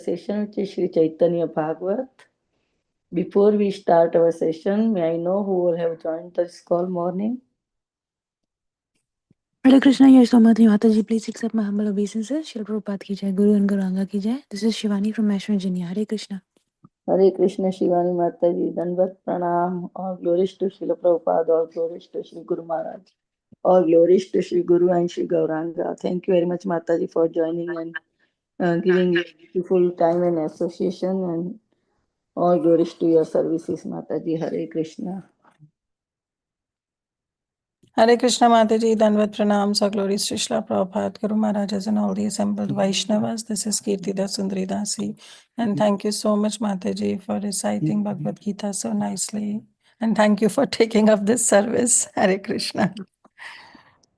session, which is Sri Caitanya Bhagavat. Before we start our session, may I know who will have joined this call morning? Hare Krishna, your Somadhi Mataji, please accept my humble obeisances. Shri Prabhupada ki jai, Guru and Gauranga ki jai. This is Shivani from Ashwin, Virginia. Hare Krishna. Hare Krishna, Shivani Mataji, Dandavat Pranam. All glories to Srila Prabhupada, all glories to Sri Guru Maharaj. All glories to Sri Guru and Sri Gauranga. Thank you very much, Mataji, for joining and giving your beautiful time and association, and all glories to your services, Mataji. Hare Krishna. Hare Krishna Mataji, Dandavat Pranam, so glories to Srila Prabhupada, Guru Maharajas and all the assembled Vaishnavas. This is Kirtida Sundari Dasi. And thank you so much, Mataji, for reciting Bhagavad Gita so nicely. And thank you for taking up this service. Hare Krishna.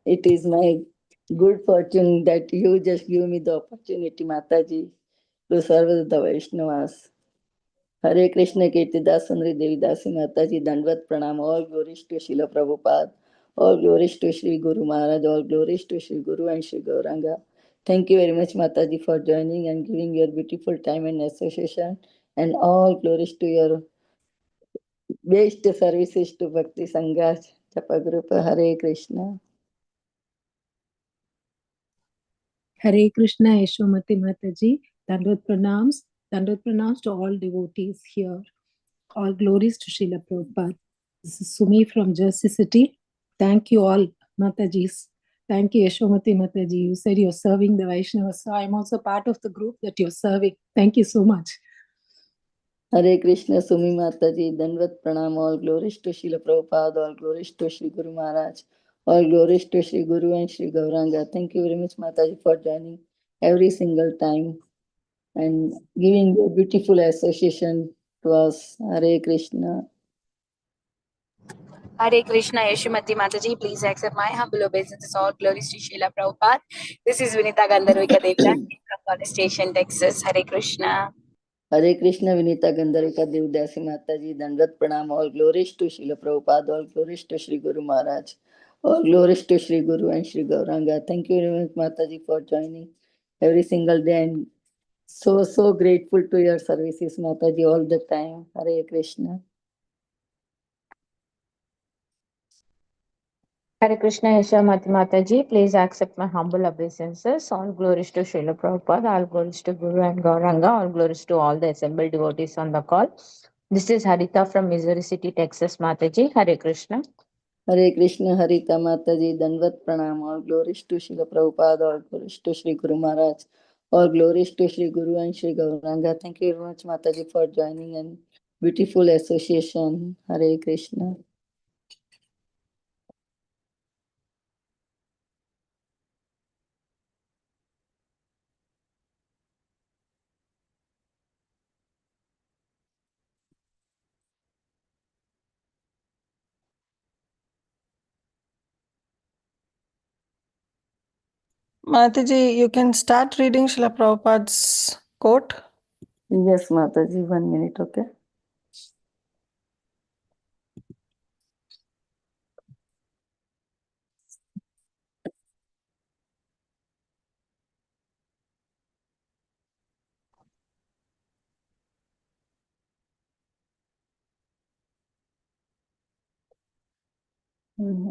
It is my good fortune that you just give me the opportunity, Mataji, to serve the Vaishnavas. Hare Krishna, Kirtida Sundari Devi Dasi Mataji, Dandavat Pranam. All glories to Srila Prabhupada. All glories to Sri Guru Maharaj, all glories to Sri Guru and Sri Gauranga. Thank you very much, Mataji, for joining and giving your beautiful time and association. And all glories to your best services to Bhakti Sangha Japa Group. Hare Krishna. Hare Krishna, Yeshomati Mataji. Dandavat pranams to all devotees here. All glories to Srila Prabhupada. This is Sumi from Jersey City. Thank you all, Matajis. Thank you, Yeshomati Mataji. You said you're serving the Vaishnavas, so I'm also part of the group that you're serving. Thank you so much. Hare Krishna, Sumi Mataji, Dandavat Pranam, all glories to Srila Prabhupada, all glories to Sri Guru Maharaj, all glories to Sri Guru and Sri Gauranga. Thank you very much, Mataji, for joining every single time and giving your beautiful association to us. Hare Krishna. Hare Krishna, Yeshomati Mataji, please accept my humble obeisances. All glories to Srila Prabhupada. This is Vinita Gandharvika Devda from College Station, Texas. Hare Krishna. Hare Krishna, Vinita Gandharvika Devdasi Mataji, Dandavat Pranam. All glories to Srila Prabhupada, all glories to Sri Guru Maharaj, all glories to Sri Guru and Sri Gauranga. Thank you very much, Mataji, for joining every single day, and so grateful to your services, Mataji, all the time. Hare Krishna. Hare Krishna, Yeshomati Mataji, please accept my humble obeisances. All glories to Srila Prabhupada, all glories to Guru and Gauranga, all glories to all the assembled devotees on the call. This is Harita from Missouri City, Texas, Mataji. Hare Krishna. Hare Krishna, Harita Mataji, Dandavat Pranam. All glories to Srila Prabhupada, all glories to Sri Guru Maharaj, all glories to Sri Guru and Sri Gauranga. Thank you very much, Mataji, for joining and beautiful association. Hare Krishna. Mataji, you can start reading Srila Prabhupada's quote. Yes, Mataji, 1 minute, okay?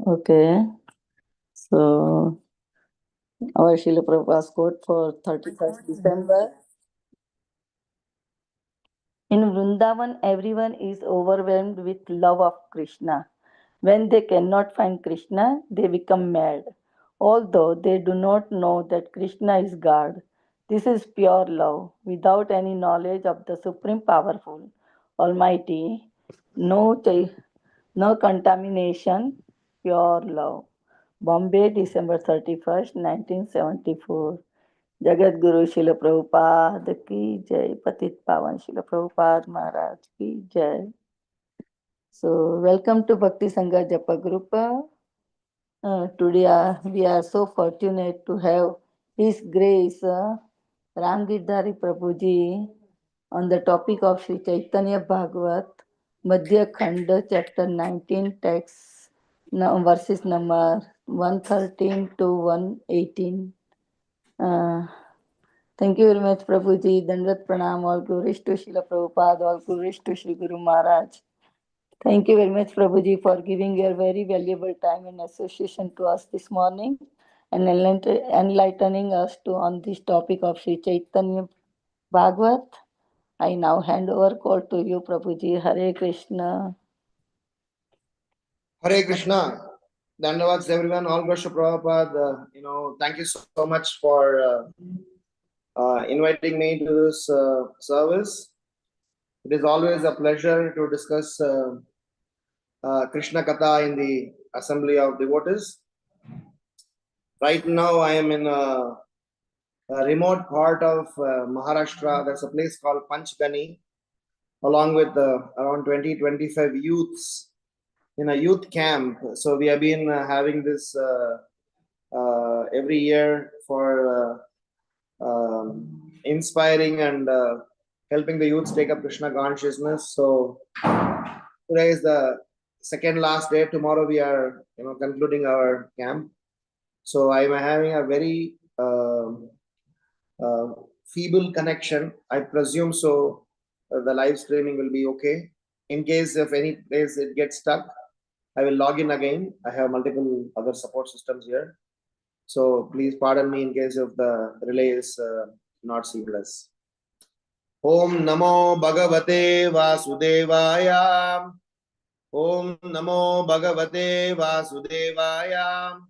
Okay. So, our Srila Prabhupada's quote for 31st December. In Vrindavan, everyone is overwhelmed with love of Krishna. When they cannot find Krishna, they become mad, although they do not know that Krishna is God. This is pure love, without any knowledge of the Supreme Powerful, Almighty, no contamination, pure love. Bombay, December 31st, 1974. Jagat Guru शिल प्रभुपाद की जय, पतित पावन शिल प्रभुपाद महाराज की जय. So welcome to Bhakti Sangha Japa group. Today we are so fortunate to have His Grace Ramgiridhari Prabhuji on the topic of Sri Caitanya Bhagavat-Madhya Khanda chapter 19 text verses number 113 to 118. Thank you very much, Prabhuji. Dandat Pranam. All glories to Srila Prabhupada. All glories to Sri Guru Maharaj. Thank you very much, Prabhuji, for giving your very valuable time and association to us this morning and enlightening us to on this topic of Sri Chaitanya Bhagavat. I now hand over call to you, Prabhuji. Hare Krishna. Hare Krishna. Dandavats everyone. All glories to Prabhupada. Thank you so much for inviting me to this service. It is always a pleasure to discuss Krishna Katha in the assembly of devotees. Right now, I am in a remote part of Maharashtra. There's a place called Panchgani, along with around 20-25 youths in a youth camp. So we have been having this every year for inspiring and helping the youths take up Krishna consciousness. So today is the second last day. Tomorrow we are concluding our camp. So I am having a very feeble connection. I presume so. The live streaming will be okay. In case if any place it gets stuck, I will log in again. I have multiple other support systems here. So please pardon me in case if the relay is not seamless. Om Namo Bhagavate Vasudevaya. Om Namo Bhagavate Vasudevaya.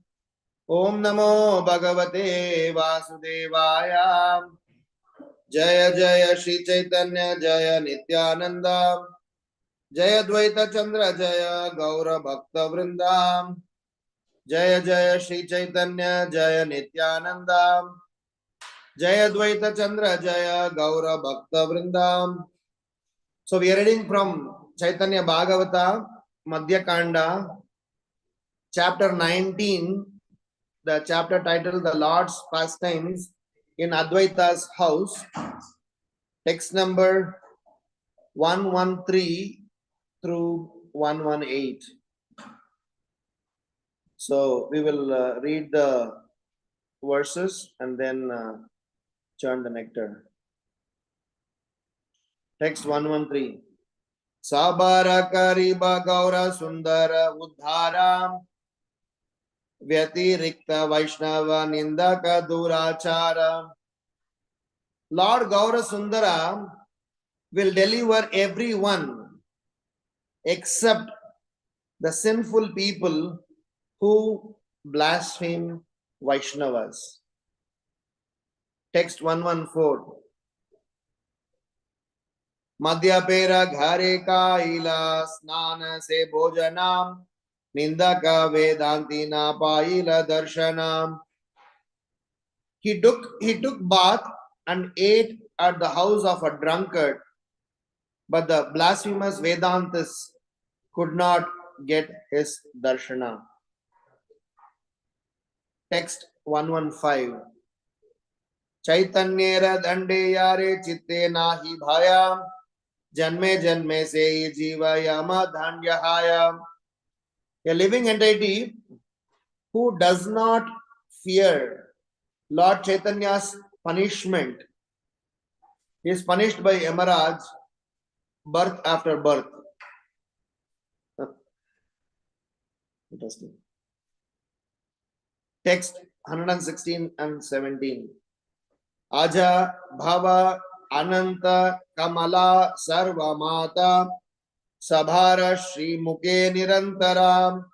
Om Namo Bhagavate Vasudevaya. Jaya Jaya Shri Chaitanya Jaya Nityananda. Jaya Dvaita Chandra Jaya Gaura Bhakta Vrindam. Jaya Jaya Shri Chaitanya Jaya Nityananda. Jaya Dvaita Chandra Jaya Gaura Bhakta Vrindam. So we are reading from Caitanya Bhagavata-Madhya Khanda, chapter 19, the chapter titled The Lord's Pastimes in Advaita's House, text number 113 through 118. So we will read the verses and then churn the nectar. Text 113. Sabara Kariba Gaura Sundara Uddhara Vyatirikta Vaishnava Nindaka Durachara. Lord Gaura Sundara will deliver everyone except the sinful people who blaspheme Vaishnavas. Text 114. Madhya Pera Ghare Kaila Snana Se Bhojanam Nindaka Vedantina Paila Darshanam. He took bath and ate at the house of a drunkard, but the blasphemous Vedantists could not get his darshana. Text 115. Chaitanyera dande yare chitte nahi bhaya janme janme se jiva yama dhanyahaya. A living entity who does not fear Lord Chaitanya's punishment is punished by Yamaraj birth after birth. Interesting. Text 116 and 17. Aja Bhava Ananta Kamala Sarva Mata Sabhara Shri Mukhe Nirantara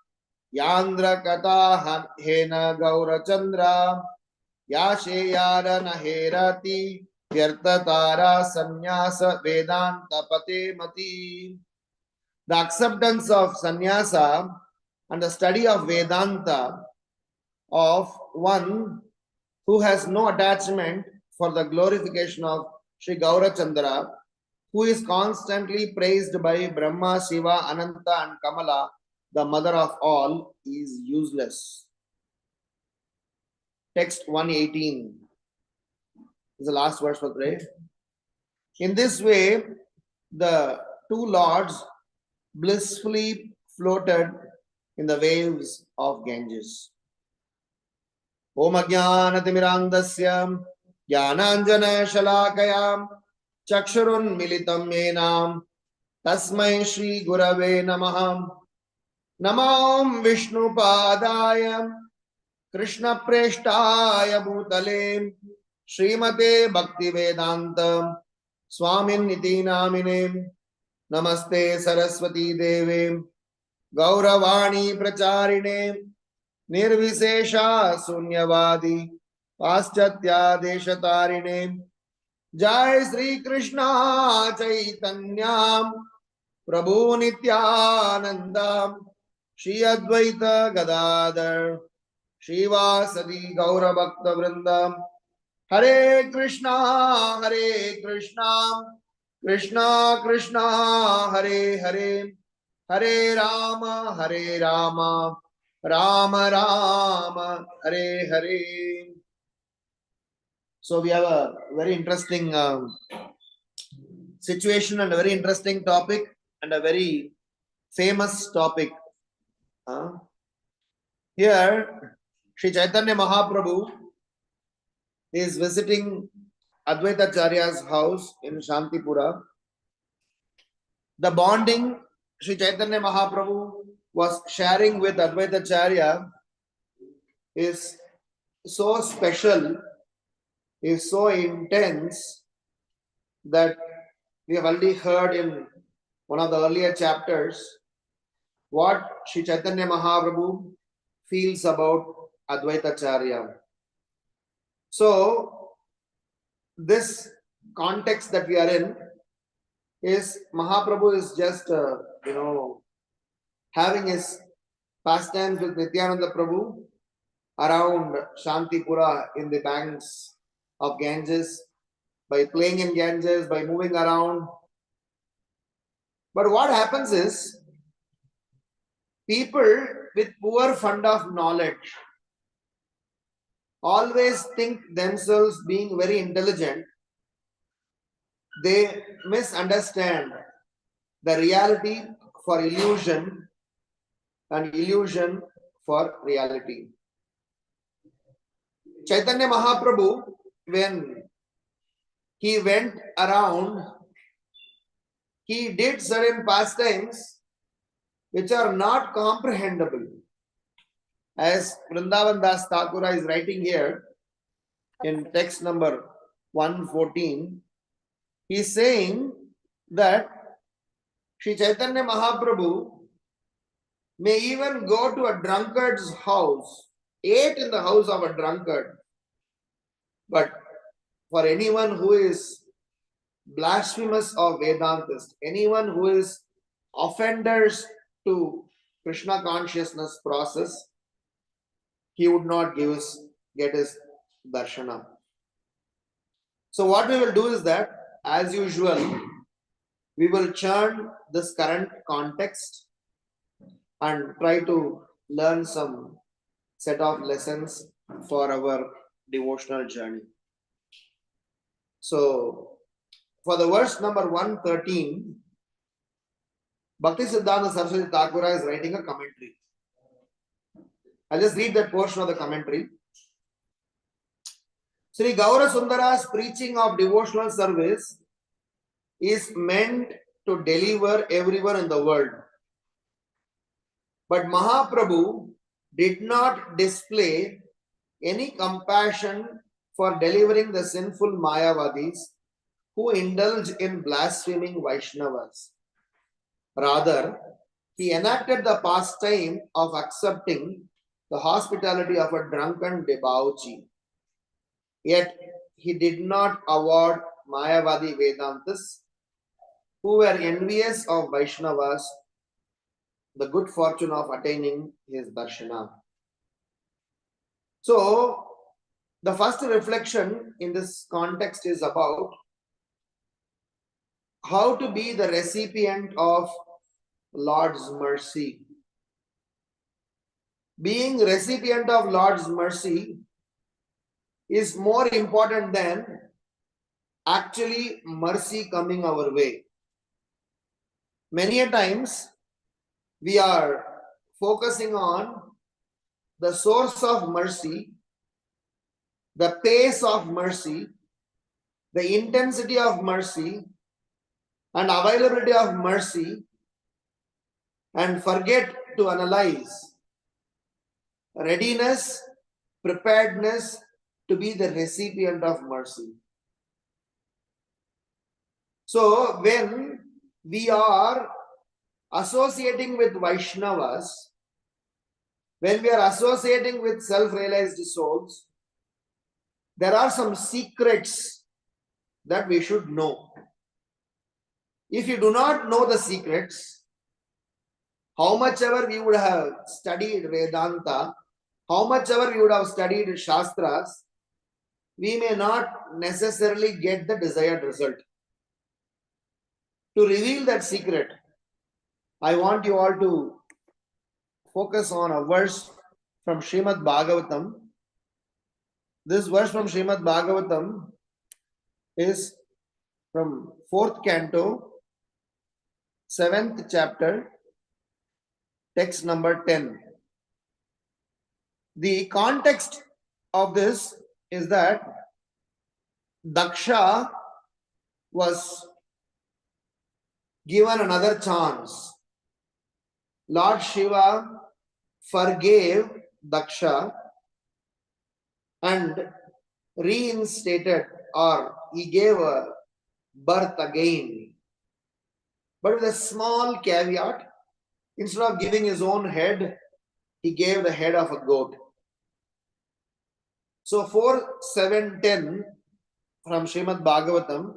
Yandra Kata Hena Gaura Chandra Yashe Yara Naherati Vyartatara Sannyasa Vedanta Pate Mati. The acceptance of sannyasa and the study of Vedanta of one who has no attachment for the glorification of Sri Gaurachandra, who is constantly praised by Brahma, Shiva, Ananta and Kamala, the mother of all, is useless. Text 118 is the last verse for today. In this way, the two lords blissfully floated in the waves of Ganges. Om Ajnanatimiraandasya ज्ञानाञ्जनशलाकयां चक्षुरुन्मिलितं येन तस्मै श्रीगुरवे नमः। नमो विष्णुपादाय कृष्णप्रेष्ठाय भूतले श्रीमते भक्तिवेदान्त स्वामिन्निति नामिने। नमस्ते सरस्वती देवे गौरवाणी प्रचारिणे निर्विशेषा शून्यवादी पाश्चात्यादेशतारिणे। जय श्री कृष्णा चैतन्या प्रभु नित्यानंद श्री अद्वैत गदाधर श्रीवासदि गौर भक्त वृंद। हरे कृष्णा कृष्णा कृष्णा हरे हरे, हरे Ram Ram Ram Hare Hare. So we have a very interesting situation and a very interesting topic and a very famous topic. Here, Sri Chaitanya Mahaprabhu is visiting Advaita Acharya's house in Shantipura. The bonding Sri Chaitanya Mahaprabhu was sharing with Advaita Acharya is so special, is so intense that we have already heard in one of the earlier chapters what Sri Chaitanya Mahaprabhu feels about Advaita Acharya. So, this context that we are in is Mahaprabhu is just, having his pastimes with Nityananda Prabhu around Shantipura in the banks of Ganges, by playing in Ganges, by moving around. But what happens is, people with poor fund of knowledge always think themselves being very intelligent. They misunderstand the reality for illusion and illusion for reality. Chaitanya Mahaprabhu, when he went around, he did certain pastimes which are not comprehensible. As Vrindavan Das Thakura is writing here in text number 114, he is saying that Sri Chaitanya Mahaprabhu may even go to a drunkard's house, ate in the house of a drunkard. But for anyone who is blasphemous or Vedantist, anyone who is offenders to Krishna consciousness process, he would not get his darshana. So what we will do is that, as usual, we will churn this current context and try to learn some set of lessons for our devotional journey. So, for the verse number 113, Bhakti Siddhanta Saraswati Thakura is writing a commentary. I'll just read that portion of the commentary. Sri Gaura Sundara's preaching of devotional service is meant to deliver everyone in the world. But Mahaprabhu did not display any compassion for delivering the sinful Mayavadis who indulge in blaspheming Vaishnavas. Rather, he enacted the pastime of accepting the hospitality of a drunken debauchee. Yet, he did not award Mayavadi Vedantas who were envious of Vaishnavas the good fortune of attaining his darshana. So, the first reflection in this context is about how to be the recipient of Lord's mercy. Being recipient of Lord's mercy is more important than actually mercy coming our way. Many a times we are focusing on the source of mercy the pace of mercy, the intensity of mercy, and availability of mercy, and forget to analyze readiness, preparedness to be the recipient of mercy. So when we are associating with Vaishnavas, when we are associating with self-realized souls, there are some secrets that we should know. If you do not know the secrets, how much ever we would have studied Vedanta, how much ever we would have studied Shastras, we may not necessarily get the desired result. To reveal that secret, I want you all to focus on a verse from Srimad Bhagavatam. This verse from Srimad Bhagavatam is from 4th canto, 7th chapter, text number 10. The context of this is that Daksha was given another chance. Lord Shiva forgave Daksha and reinstated, or he gave a birth again. But with a small caveat, instead of giving his own head, he gave the head of a goat. So 4.7.10 from Srimad Bhagavatam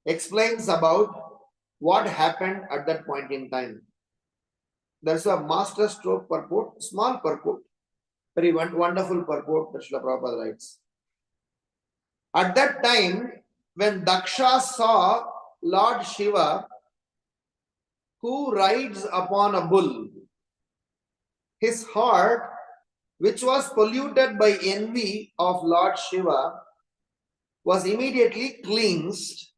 explains about what happened at that point in time. There's a master stroke purport, small purport, very wonderful purport that Srila Prabhupada writes. At that time, when Daksha saw Lord Shiva, who rides upon a bull, his heart, which was polluted by envy of Lord Shiva, was immediately cleansed,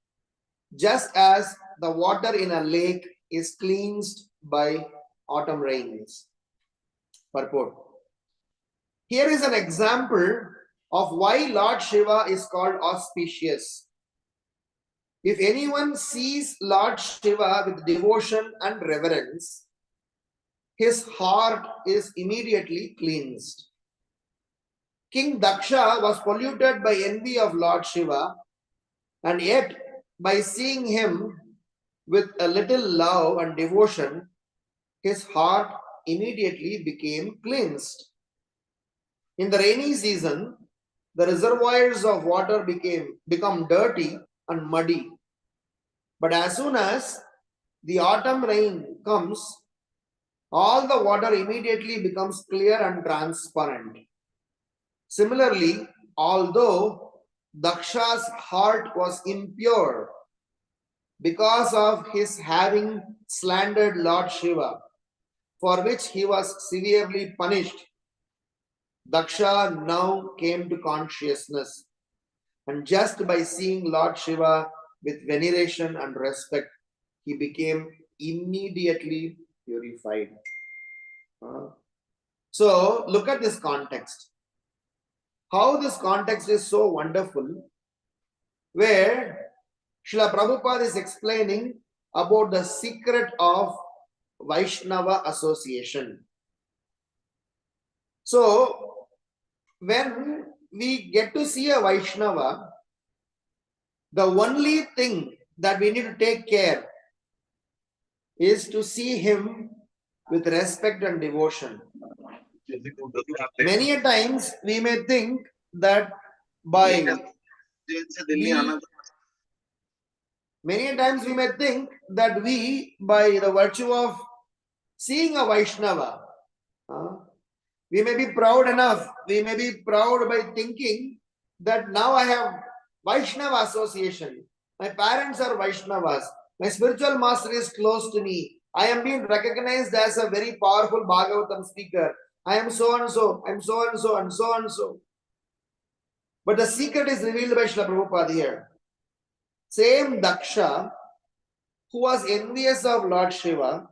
just as the water in a lake is cleansed by autumn rains. Purport. Here is an example of why Lord Shiva is called auspicious. If anyone sees Lord Shiva with devotion and reverence, his heart is immediately cleansed. King Daksha was polluted by envy of Lord Shiva, and yet by seeing him with a little love and devotion, his heart immediately became cleansed. In the rainy season, the reservoirs of water become dirty and muddy. But as soon as the autumn rain comes, all the water immediately becomes clear and transparent. Similarly, although Daksha's heart was impure because of his having slandered Lord Shiva, for which he was severely punished, Daksha now came to consciousness, and just by seeing Lord Shiva with veneration and respect, he became immediately purified. So look at this context. How this context is so wonderful, where Srila Prabhupada is explaining about the secret of Vaishnava association. So when we get to see a Vaishnava, the only thing that we need to take care is to see him with respect and devotion. Many a times we may think that by the virtue of seeing a Vaishnava, we may be proud enough, we may be proud by thinking that now I have Vaishnava association. My parents are Vaishnavas. My spiritual master is close to me. I am being recognized as a very powerful Bhagavatam speaker. I am so and so, I am so and so and so and so. But the secret is revealed by Srila Prabhupada here. Same Daksha, who was envious of Lord Shiva,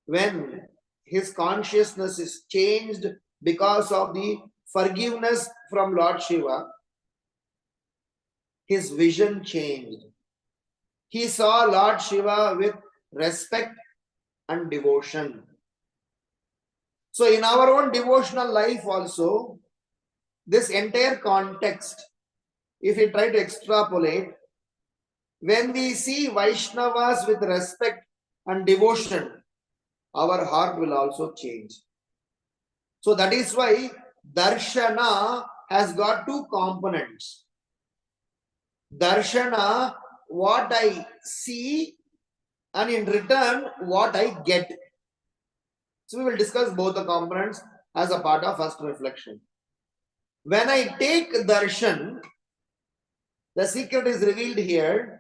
when his consciousness is changed because of the forgiveness from Lord Shiva, his vision changed. He saw Lord Shiva with respect and devotion. So in our own devotional life also, this entire context, if we try to extrapolate, when we see Vaishnavas with respect and devotion, our heart will also change. So that is why Darshana has got two components. Darshana, what I see, and in return, what I get. So we will discuss both the components as a part of first reflection. When I take darshan, the secret is revealed here.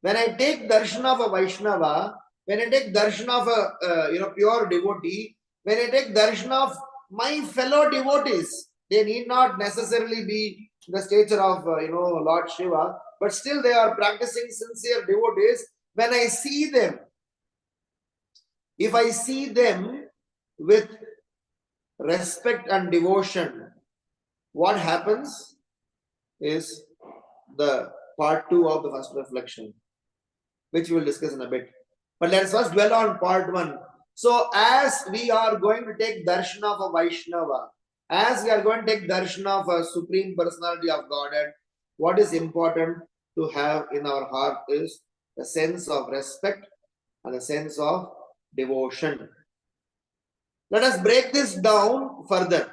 When I take darshan of a Vaishnava, when I take darshan of a pure devotee, when I take darshan of my fellow devotees, they need not necessarily be the stature of Lord Shiva, but still they are practicing sincere devotees. When I see them, if I see them with respect and devotion, what happens is the part 2 of the first reflection, which we will discuss in a bit. But let us first dwell on part 1. So as we are going to take darshan of a Vaishnava, as we are going to take darshan of a Supreme Personality of Godhead, what is important to have in our heart is the sense of respect and the sense of devotion. Let us break this down further.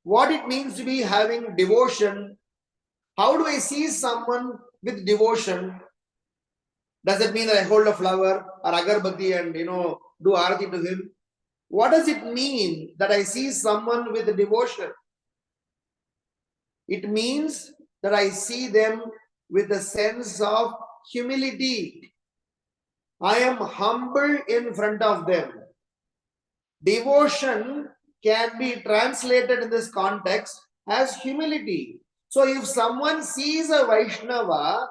What it means to be having devotion. How do I see someone with devotion? Does it mean that I hold a flower or agarbatti and do arati to him? What does it mean that I see someone with devotion? It means that I see them with a sense of humility. I am humble in front of them. Devotion can be translated in this context as humility. So if someone sees a Vaishnava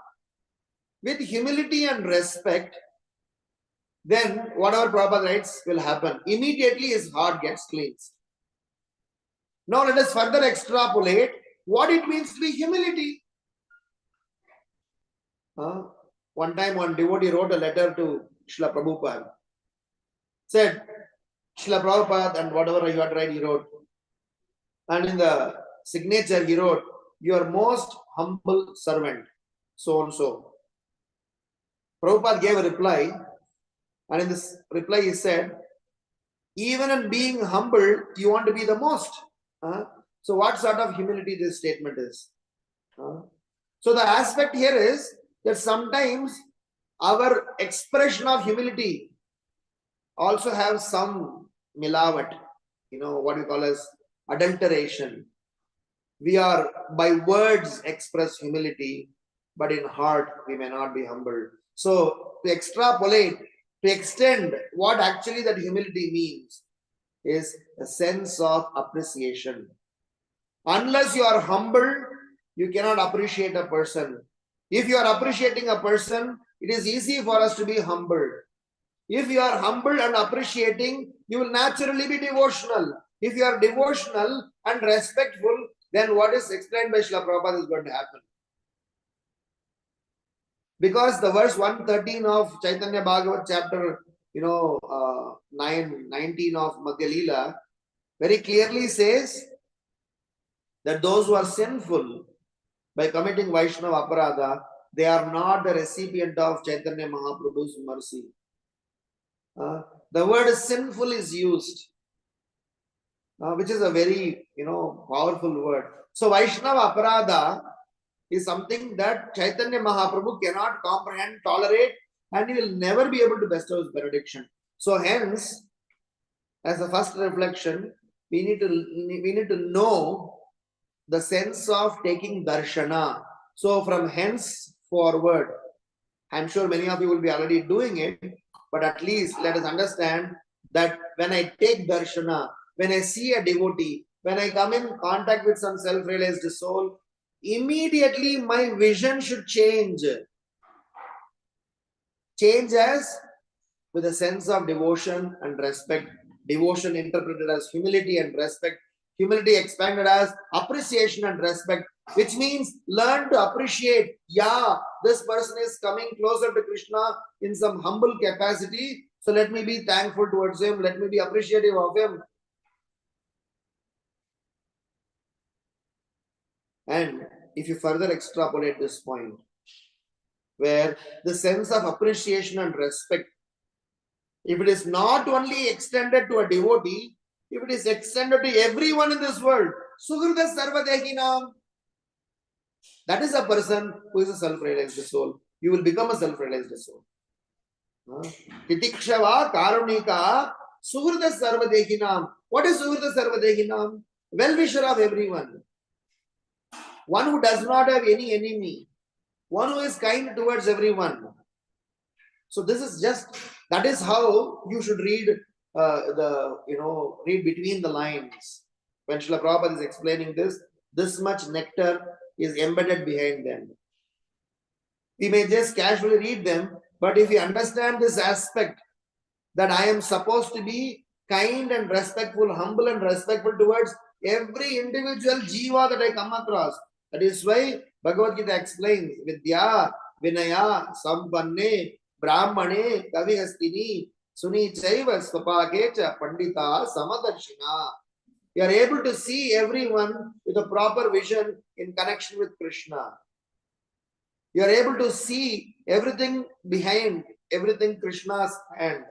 with humility and respect, then whatever Prabhupada writes will happen. Immediately his heart gets cleansed. Now let us further extrapolate what it means to be humility. One time one devotee wrote a letter to Srila Prabhupada. Said, Srila Prabhupada and whatever he had write, he wrote. And in the signature he wrote, your most humble servant, so and so. Prabhupada gave a reply, and in this reply he said, even in being humble, you want to be the most. So what sort of humility this statement is? So the aspect here is that sometimes our expression of humility also have some milavat, what we call as adulteration. We are by words express humility, but in heart we may not be humble. So to extrapolate, to extend what actually that humility means is a sense of appreciation. Unless you are humble, you cannot appreciate a person. If you are appreciating a person, it is easy for us to be humble. If you are humble and appreciating, you will naturally be devotional. If you are devotional and respectful, then what is explained by Srila Prabhupada is going to happen. Because the verse 113 of Caitanya Bhagavat chapter 19 of Madhya Leela very clearly says that those who are sinful by committing Vaishnava Aparadha, they are not the recipient of Chaitanya Mahaprabhu's mercy. The word sinful is used, which is a very powerful word. So Vaishnava Aparadha is something that Chaitanya Mahaprabhu cannot comprehend, tolerate, and he will never be able to bestow his benediction. So hence, as a first reflection, we need to know the sense of taking darshana. So from hence forward, I'm sure many of you will be already doing it, but at least let us understand that when I take darshana, when I see a devotee, when I come in contact with some self-realized soul, immediately my vision should change. Change as with a sense of devotion and respect. Devotion interpreted as humility and respect. Humility expanded as appreciation and respect, which means learn to appreciate. Yeah, this person is coming closer to Krishna in some humble capacity. So let me be thankful towards him. Let me be appreciative of him. And if you further extrapolate this point, where the sense of appreciation and respect, if it is not only extended to a devotee, if it is extended to everyone in this world, Suhrida Sarvadehinam, that is a person who is a self-realized soul. You will become a self-realized soul. Titikshava Karunika Suhrida Sarvadehinam. What is Suhrida Sarvadehinam? Well-wisher of everyone. One who does not have any enemy. One who is kind towards everyone. So this is just, that is how you should read read between the lines. When Srila Prabhupada is explaining this much nectar is embedded behind them. We may just casually read them, but if we understand this aspect, that I am supposed to be kind and respectful, humble and respectful towards every individual jiva that I come across. That is why Bhagavad Gita explains, Vidya, Vinaya, Sampanne, Brahmane, Kavihastini, Suni Chaiva, Svapakecha, Pandita, Samadarshina. You are able to see everyone with a proper vision in connection with Krishna. You are able to see everything behind, everything Krishna's hand.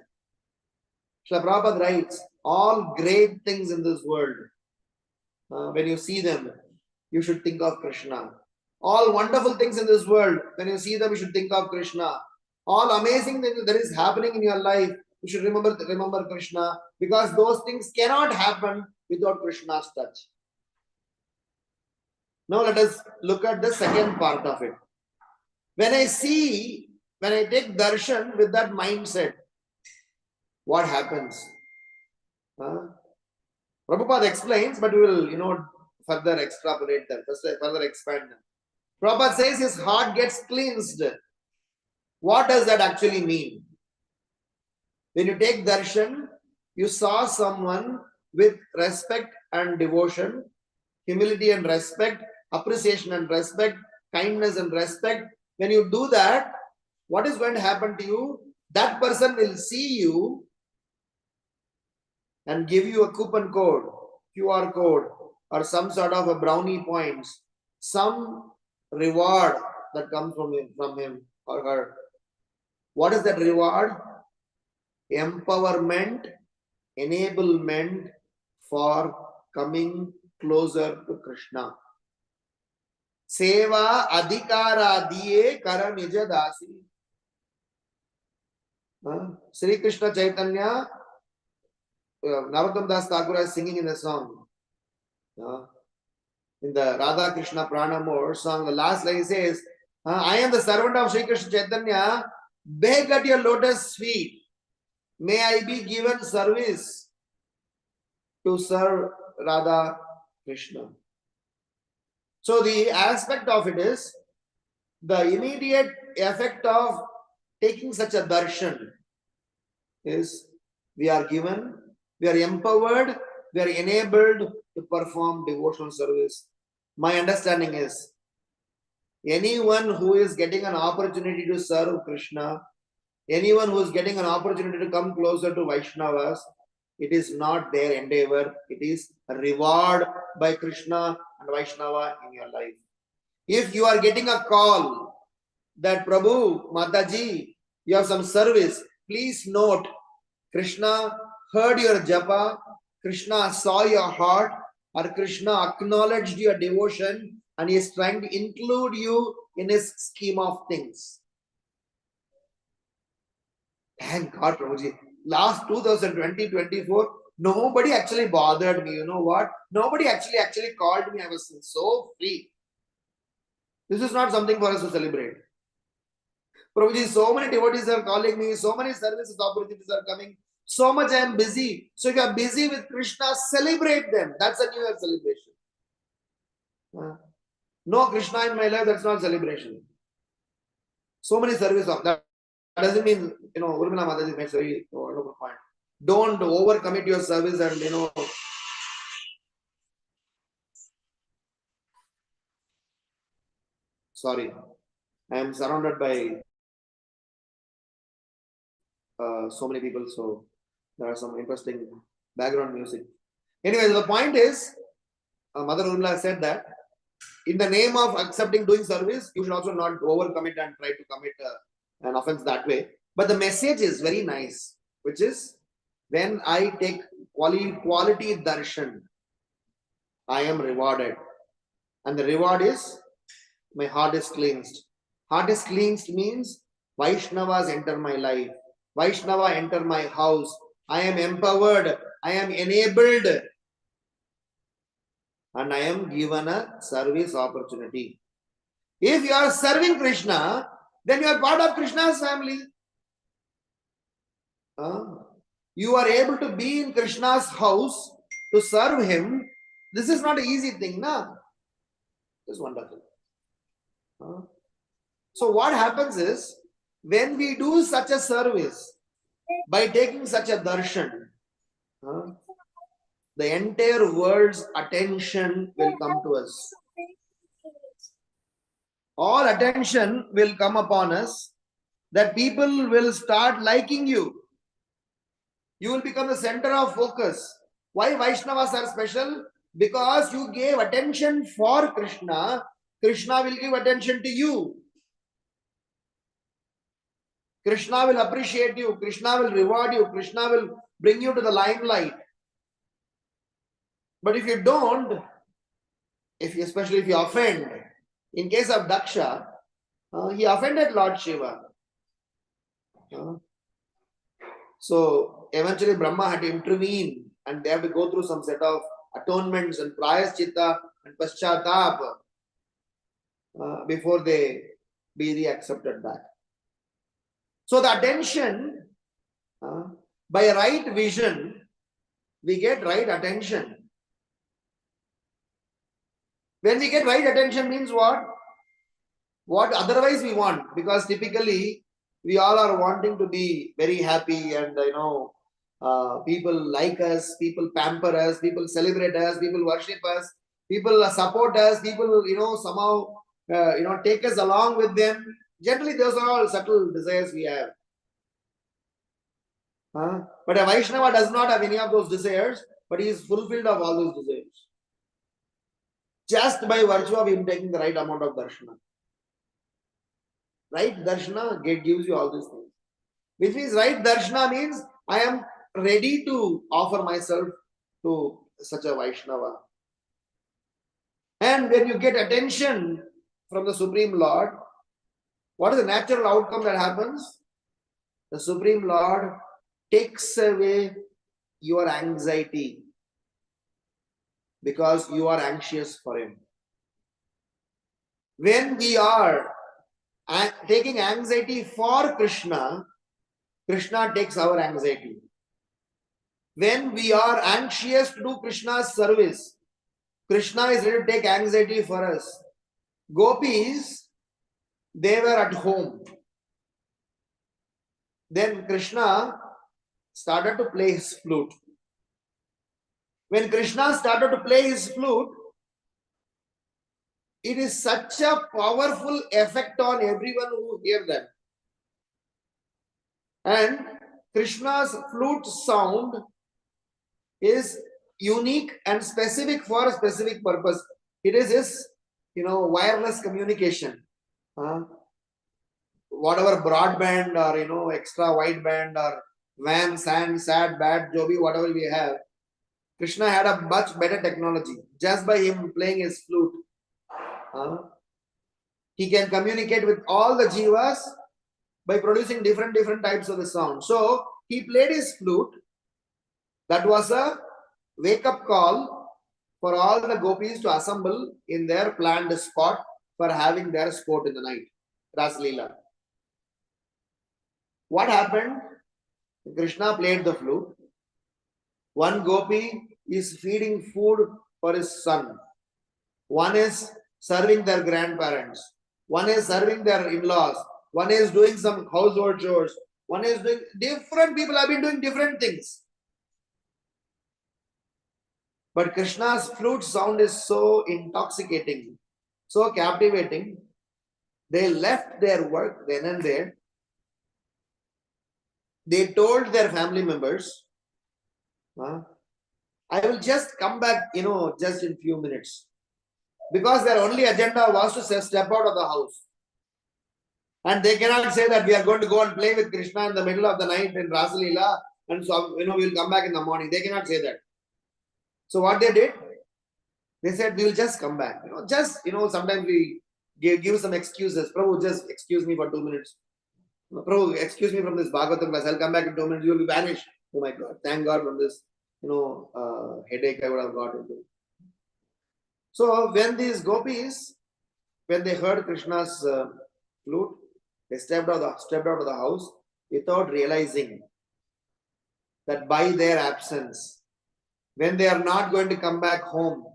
Srila Prabhupada writes, all great things in this world, when you see them, you should think of Krishna. All wonderful things in this world, when you see them, you should think of Krishna. All amazing things that is happening in your life, you should remember Krishna, because those things cannot happen without Krishna's touch. Now let us look at the second part of it. When I take darshan with that mindset, what happens? Prabhupada explains, but we will, further extrapolate them, further expand them. Prabhupada says his heart gets cleansed. What does that actually mean? When you take darshan, you saw someone with respect and devotion, humility and respect, appreciation and respect, kindness and respect. When you do that, what is going to happen to you? That person will see you and give you a coupon code, QR code, or some sort of a brownie points, some reward that comes from him or her. What is that reward? Empowerment, enablement for coming closer to Krishna. Seva adhikara diye kara nija dasi. Sri Krishna Caitanya, Narottam Das Thakur is singing in the song. In the Radha Krishna Pranamur song, the last line says, I am the servant of Sri Krishna Chaitanya, beg at your lotus feet. May I be given service to serve Radha Krishna. So the aspect of it is, the immediate effect of taking such a darshan is we are given, we are empowered, we are enabled to perform devotional service. My understanding is, anyone who is getting an opportunity to serve Krishna, anyone who is getting an opportunity to come closer to Vaishnavas, it is not their endeavor, it is a reward by Krishna and Vaishnava in your life. If you are getting a call that Prabhu, Mataji, you have some service, please note, Krishna heard your japa, Krishna saw your heart, or Krishna acknowledged your devotion and he is trying to include you in his scheme of things. Thank God, Prabhuji. Last 2020-24, nobody actually bothered me. You know what? Nobody actually called me. I was so free. This is not something for us to celebrate. Prabhuji, so many devotees are calling me, so many services opportunities are coming, so much I am busy. So if you are busy with Krishna, celebrate them. That's a New Year celebration. No Krishna in my life, that's not celebration. So many services. That doesn't mean, Urmila Mataji makes a very wonderful point. Don't overcommit your service and, Sorry, I am surrounded by so many people, so there are some interesting background music. Anyway, the point is, Mother Urmila said that in the name of accepting doing service, you should also not overcommit and try to commit an offense that way. But the message is very nice, which is when I take quality darshan, I am rewarded. And the reward is my heart is cleansed. Heart is cleansed means Vaishnavas enter my life. Vaishnava enter my house. I am empowered. I am enabled. And I am given a service opportunity. If you are serving Krishna, then you are part of Krishna's family. You are able to be in Krishna's house to serve him. This is not an easy thing, na? It's wonderful. So what happens is, when we do such a service, by taking such a darshan, the entire world's attention will come to us. All attention will come upon us, that people will start liking you. You will become the center of focus. Why Vaishnavas are special? Because you gave attention for Krishna. Krishna will give attention to you. Krishna will appreciate you. Krishna will reward you. Krishna will bring you to the limelight. But if you don't, especially if you offend, in case of Daksha, he offended Lord Shiva. So eventually Brahma had to intervene, and they have to go through some set of atonements and prayaschitta and paschatap before they be re-accepted back. So the attention, by right vision, we get right attention. When we get right attention means what? What otherwise we want, because typically we all are wanting to be very happy and people like us, people pamper us, people celebrate us, people worship us, people support us, people somehow take us along with them. Generally those are all subtle desires we have. But a Vaishnava does not have any of those desires, but he is fulfilled of all those desires. Just by virtue of him taking the right amount of darshana. Right darshana gives you all these things. Which means right darshana means I am ready to offer myself to such a Vaishnava. And when you get attention from the Supreme Lord, what is the natural outcome that happens? The Supreme Lord takes away your anxiety because you are anxious for him. When we are taking anxiety for Krishna, Krishna takes our anxiety. When we are anxious to do Krishna's service, Krishna is ready to take anxiety for us. Gopis, they were at home. Then Krishna started to play his flute. When Krishna started to play his flute, it is such a powerful effect on everyone who hears them. And Krishna's flute sound is unique and specific for a specific purpose. It is his, wireless communication. Whatever broadband or, extra wideband or WAN, SAN, SAT, BAT, Joby, whatever we have, Krishna had a much better technology. Just by him playing his flute, he can communicate with all the jivas by producing different types of the sound. So he played his flute. That was a wake-up call for all the gopis to assemble in their planned spot for having their sport in the night, Ras Leela. What happened? Krishna played the flute. One gopi is feeding food for his son. One is serving their grandparents. One is serving their in-laws. One is doing some household chores. One is doing different people have been doing different things. But Krishna's flute sound is so intoxicating, so captivating, They left their work then and there. They told their family members, I will just come back, just in few minutes. Because their only agenda was to step out of the house. And they cannot say that we are going to go and play with Krishna in the middle of the night in Rasalila, and so, we'll come back in the morning. They cannot say that. So what they did, they said, we will just come back. Sometimes we give some excuses. Prabhu, just excuse me for 2 minutes. Prabhu, excuse me from this Bhagavatam class. I'll come back in 2 minutes. You will be vanished. Oh my God. Thank God from this, headache I would have got into. So when these gopis, when they heard Krishna's flute, they stepped out of the house without realizing that by their absence, when they are not going to come back home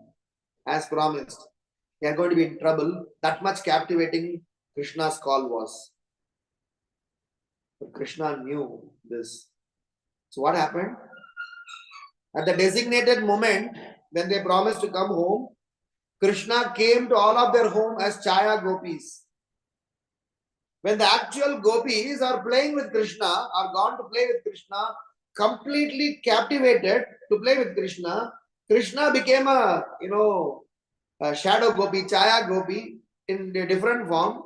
as promised, they are going to be in trouble. That much captivating Krishna's call was. But Krishna knew this. So what happened? At the designated moment, when they promised to come home, Krishna came to all of their home as Chaya gopis. When the actual gopis are playing with Krishna, are gone to play with Krishna, completely captivated to play with Krishna, Krishna became a shadow gopi, Chaya gopi, in a different form,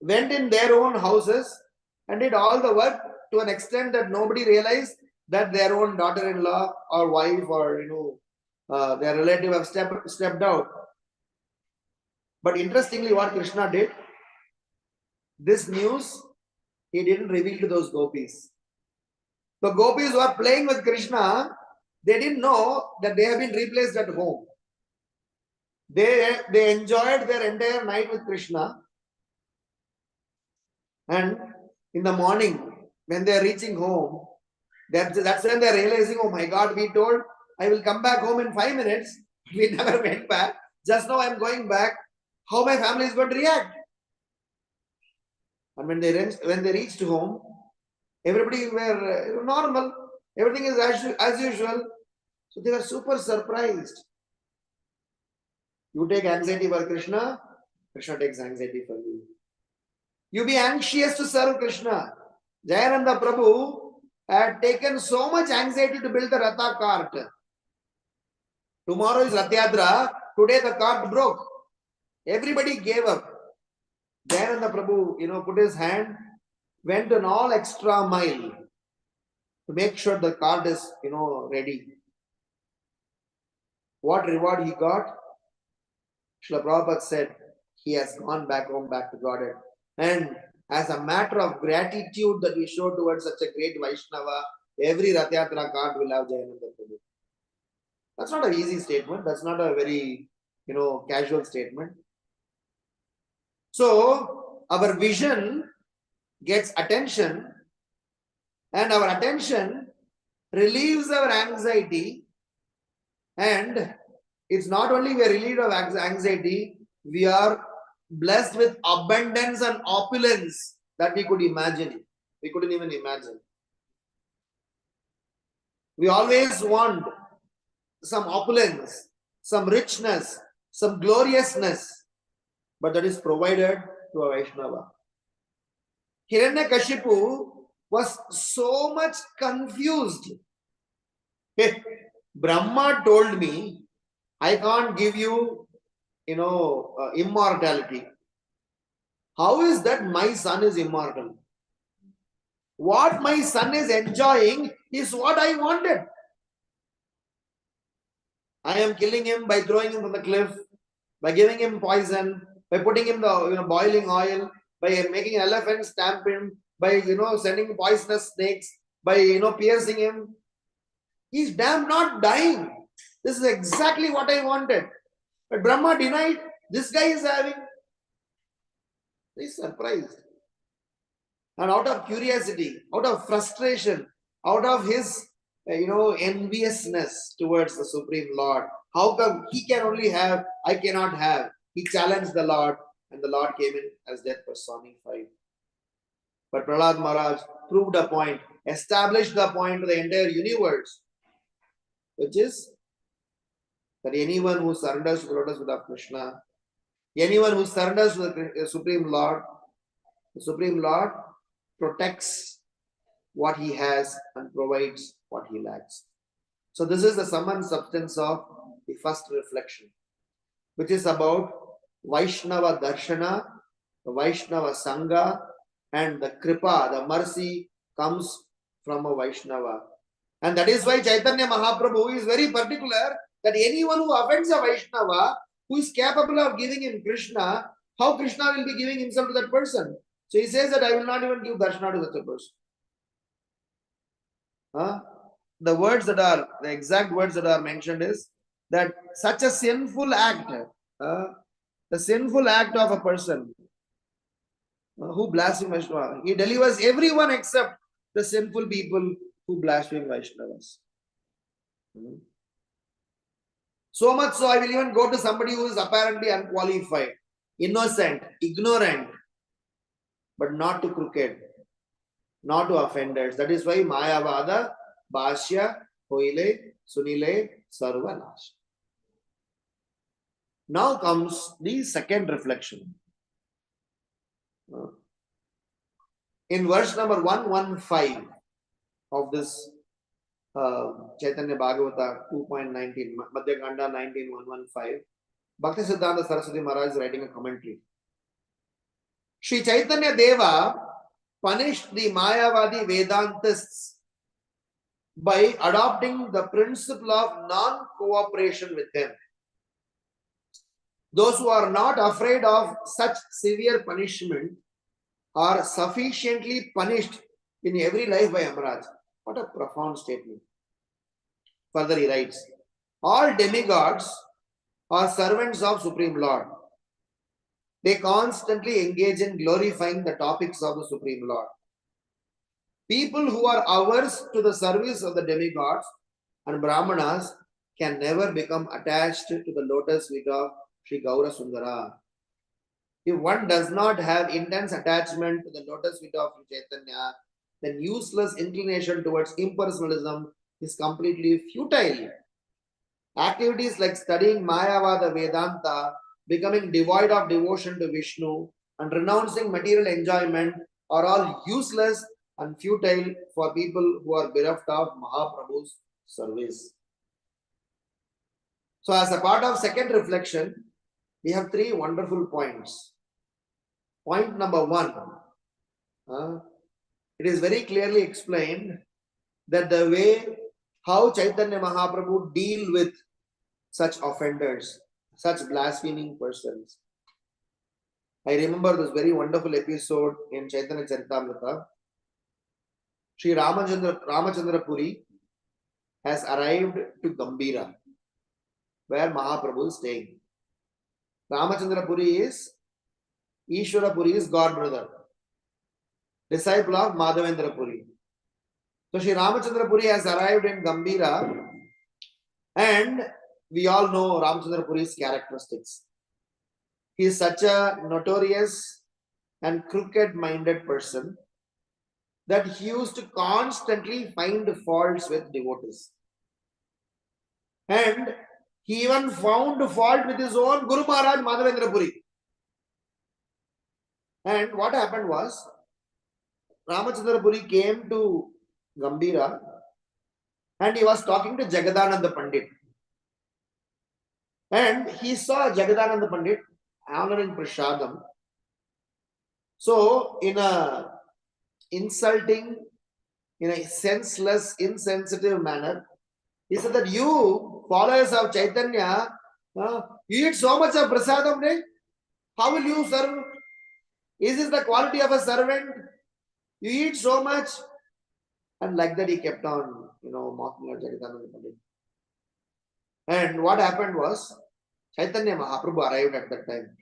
went in their own houses and did all the work to an extent that nobody realized that their own daughter-in-law or wife or their relative have stepped out. But interestingly, what Krishna did, this news he didn't reveal to those gopis. The gopis who are playing with Krishna, they didn't know that they have been replaced at home. They enjoyed their entire night with Krishna, and in the morning when they are reaching home, that's when they are realizing, oh my God, we told I will come back home in 5 minutes. We never went back. Just now I am going back. How my family is going to react? And when they reached home, everybody were normal. Everything is as usual. So they were super surprised. You take anxiety for Krishna, Krishna takes anxiety for you. You be anxious to serve Krishna. Jayananda Prabhu had taken so much anxiety to build the Ratha cart. Tomorrow is Rath Yatra. Today the cart broke. Everybody gave up. Jayananda Prabhu, put his hand, went an all extra mile to make sure the cart is, ready. What reward he got? Srila Prabhupada said, he has gone back home, back to Godhead. And as a matter of gratitude that we show towards such a great Vaishnava, every Rath Yatra cart will have Jayananda Prabhu. That's not an easy statement. That's not a very, casual statement. So, our vision gets attention, and our attention relieves our anxiety, and it's not only we are relieved of anxiety, we are blessed with abundance and opulence that we could imagine. We couldn't even imagine. We always want some opulence, some richness, some gloriousness, but that is provided to a Vaishnava. Hiranyakashipu was so much confused. Hey, Brahma told me, I can't give you, immortality. How is that my son is immortal? What my son is enjoying is what I wanted. I am killing him by throwing him from the cliff, by giving him poison, by putting him the boiling oil, by making an elephant stamp him, by sending poisonous snakes, by piercing him. He's damn not dying. This is exactly what I wanted. But Brahma denied. This guy is having. He's surprised. And out of curiosity, out of frustration, out of his enviousness towards the Supreme Lord, how come he can only have, I cannot have? He challenged the Lord, and the Lord came in as death personified. But Prahlad Maharaj proved a point, established the point to the entire universe, which is that anyone who surrenders to the lotus feet of Krishna Anyone who surrenders to the Supreme Lord, the Supreme Lord protects what he has and provides what he lacks. So this is the sum and substance of the first reflection, which is about Vaishnava Darshana, the Vaishnava Sangha, and the Kripa, the mercy comes from a Vaishnava. And that is why Chaitanya Mahaprabhu is very particular that anyone who offends a Vaishnava, who is capable of giving him Krishna, how Krishna will be giving himself to that person? So he says that I will not even give darshana to such a person. The words that are, the exact words that are mentioned is that such a sinful act, the sinful act of a person who blasphemes Vaishnava, he delivers everyone except the sinful people who blaspheme Vaishnavas. So much so, I will even go to somebody who is apparently unqualified, innocent, ignorant, but not to crooked, not to offenders. That is why Mayavada, Bhashya, Hoile, Sunile, Sarvanash. Now comes the second reflection. In verse number 115 of this Chaitanya Bhagavata 2.19, Madhya Khanda 19.115, Bhakti Siddhanta Saraswati Maharaj is writing a commentary. Sri Chaitanya Deva punished the Mayavadi Vedantists by adopting the principle of non-cooperation with them. Those who are not afraid of such severe punishment are sufficiently punished in every life by Amaraj. What a profound statement. Further he writes, all demigods are servants of Supreme Lord. They constantly engage in glorifying the topics of the Supreme Lord. People who are averse to the service of the demigods and Brahmanas can never become attached to the lotus feet of Sri Gaura Sundara. If one does not have intense attachment to the lotus feet of Sri Chaitanya, then useless inclination towards impersonalism is completely futile. Activities like studying Mayavada Vedanta, becoming devoid of devotion to Vishnu, and renouncing material enjoyment are all useless and futile for people who are bereft of Mahaprabhu's service. So as a part of second reflection, we have three wonderful points. Point number one, it is very clearly explained that the way how Chaitanya Mahaprabhu deal with such offenders, such blaspheming persons. I remember this very wonderful episode in Chaitanya Charitamrita. Sri Ramachandra Puri has arrived to Gambira, where Mahaprabhu is staying. Ramachandra Puri is Ishwara Puri's god brother, disciple of Madhavendra Puri. So Sri Ramachandra Puri has arrived in Gambira, and we all know Ramachandra Puri's characteristics. He is such a notorious and crooked-minded person that he used to constantly find faults with devotees. And he even found fault with his own Guru Maharaj Madhavendra Puri. And what happened was, Ramachandra Puri came to Gambira and he was talking to Jagadananda Pandit. And he saw Jagadananda Pandit honoring Prashadam. So, in a insulting, in a senseless, insensitive manner, he said that you, followers of Chaitanya, you eat so much of prasadam, right? How will you serve? Is this the quality of a servant? You eat so much. And like that he kept on, mocking at Jagadananda Pandit. And what happened was, Chaitanya Mahaprabhu arrived at that time.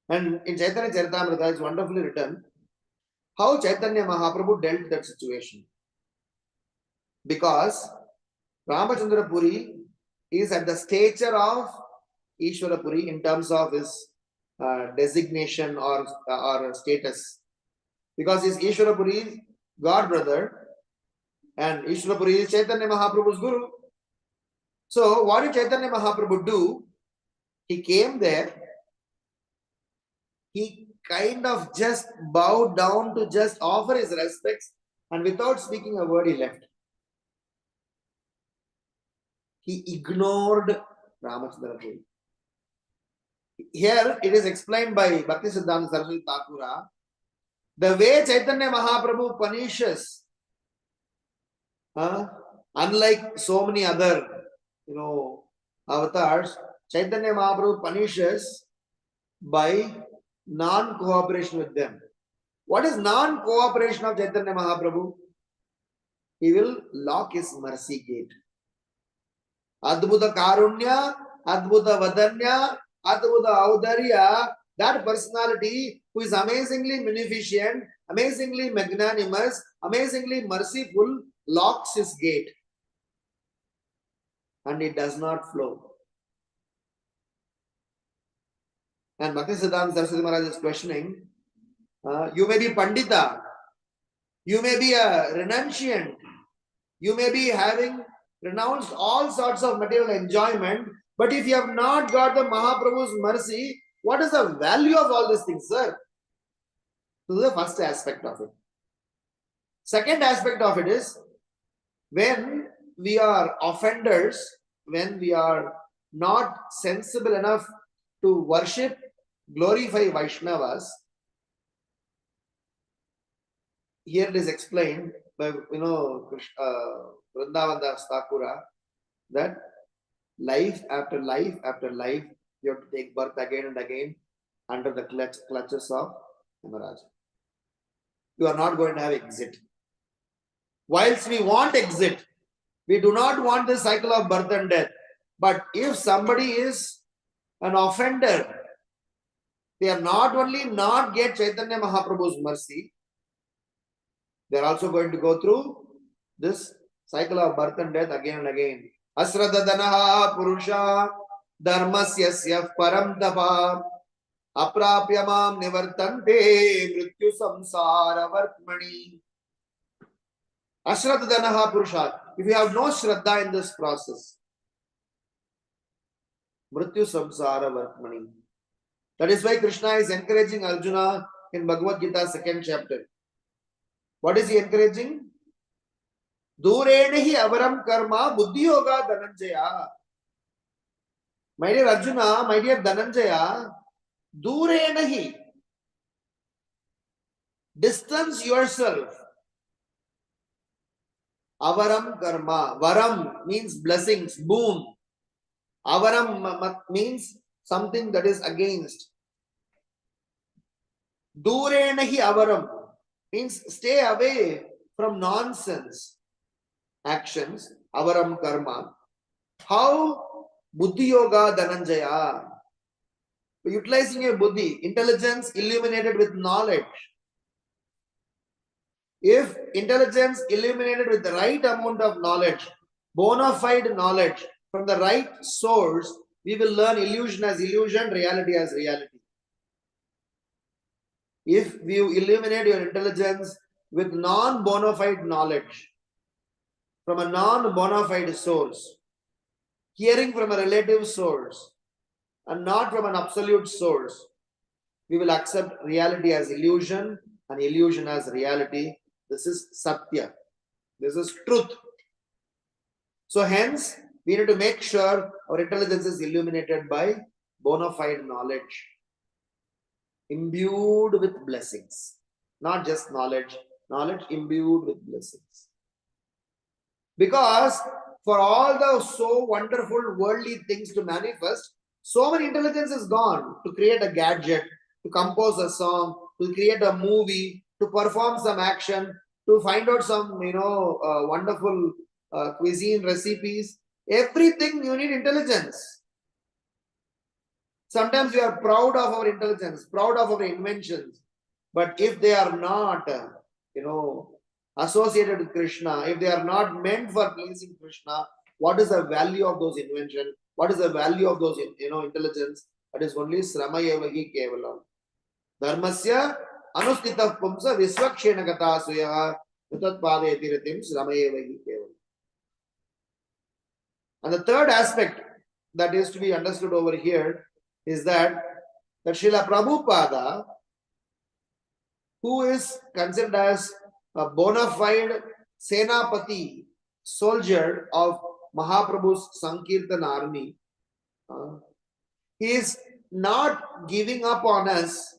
And in Chaitanya Charitamrita is wonderfully written how Chaitanya Mahaprabhu dealt with that situation. Because Ramachandra Puri is at the stature of Ishwara Puri in terms of his designation or status. Because he is Ishwara Puri's god brother and Ishwara Puri is Chaitanya Mahaprabhu's guru. So what did Chaitanya Mahaprabhu do? He came there he kind of just bowed down to just offer his respects, and without speaking a word, he left. He ignored Ramachandra Puri. Here it is explained by Bhaktisiddhanta Saraswati Thakura, the way Chaitanya Mahaprabhu punishes, unlike so many other, avatars, Chaitanya Mahaprabhu punishes by non-cooperation with them. What is non-cooperation of Chaitanya Mahaprabhu? He will lock his mercy gate. Adbhuta Karunya, Adbhuta Vadanya, Adbhuta Audarya, that personality who is amazingly munificent, amazingly magnanimous, amazingly merciful, locks his gate. And it does not flow. And Bhaktisiddhanta Saraswati Maharaj is questioning, you may be Pandita, you may be a renunciant, you may be having renounced all sorts of material enjoyment, but if you have not got the Mahaprabhu's mercy, what is the value of all these things, sir? This is the first aspect of it. Second aspect of it is, when we are offenders, when we are not sensible enough to worship, glorify Vaishnavas, here it is explained by, Vrindavan Das Thakura, that life after life after life, you have to take birth again and again under the clutches of Yamaraj. You are not going to have exit. Whilst we want exit, we do not want this cycle of birth and death. But if somebody is an offender, they are not only not get Chaitanya Mahaprabhu's mercy, they are also going to go through this cycle of birth and death again and again. Asradadanaha Purusha Dharmasyasya Param Tapa Aprapyamam Nivartante Mrityu Samsara Vartmani. Ashradadanaha Purusha. If you have no Shraddha in this process, Mrityu Samsara Vartmani. That is why Krishna is encouraging Arjuna in Bhagavad Gita 2nd chapter. What is he encouraging? Durenehi avaram karma buddhi yoga dhananjaya. My dear Arjuna, my dear Dhananjaya, durenehi. Distance yourself. Avaram karma. Varam means blessings, boon. Avaram means something that is against. Durenahi avaram means stay away from nonsense actions. Avaram karma. How? Buddhi yoga dhananjaya. Utilizing your buddhi, intelligence illuminated with knowledge. If intelligence illuminated with the right amount of knowledge, bona fide knowledge from the right source, we will learn illusion as illusion, reality as reality. If you illuminate your intelligence with non-bona fide knowledge from a non-bona fide source, hearing from a relative source and not from an absolute source, we will accept reality as illusion and illusion as reality. This is Satya. This is truth. So hence, we need to make sure our intelligence is illuminated by bona fide knowledge, imbued with blessings. Not just knowledge, knowledge imbued with blessings. Because for all the so wonderful worldly things to manifest, so much intelligence is gone to create a gadget, to compose a song, to create a movie, to perform some action, to find out some, wonderful cuisine recipes. Everything you need intelligence. Sometimes we are proud of our intelligence, proud of our inventions. But if they are not, associated with Krishna, if they are not meant for pleasing Krishna, what is the value of those inventions? What is the value of those, intelligence? That is only Sramayevahi Kevalam. Dharmasya Anustita Pumsa Viswakshena Gata Suya Utat Pade Tiratim Sramayevahi Kevalam. And the third aspect that is to be understood over here is that that Srila Prabhupada, who is considered as a bona fide Senapati, soldier of Mahaprabhu's Sankirtan army, he is not giving up on us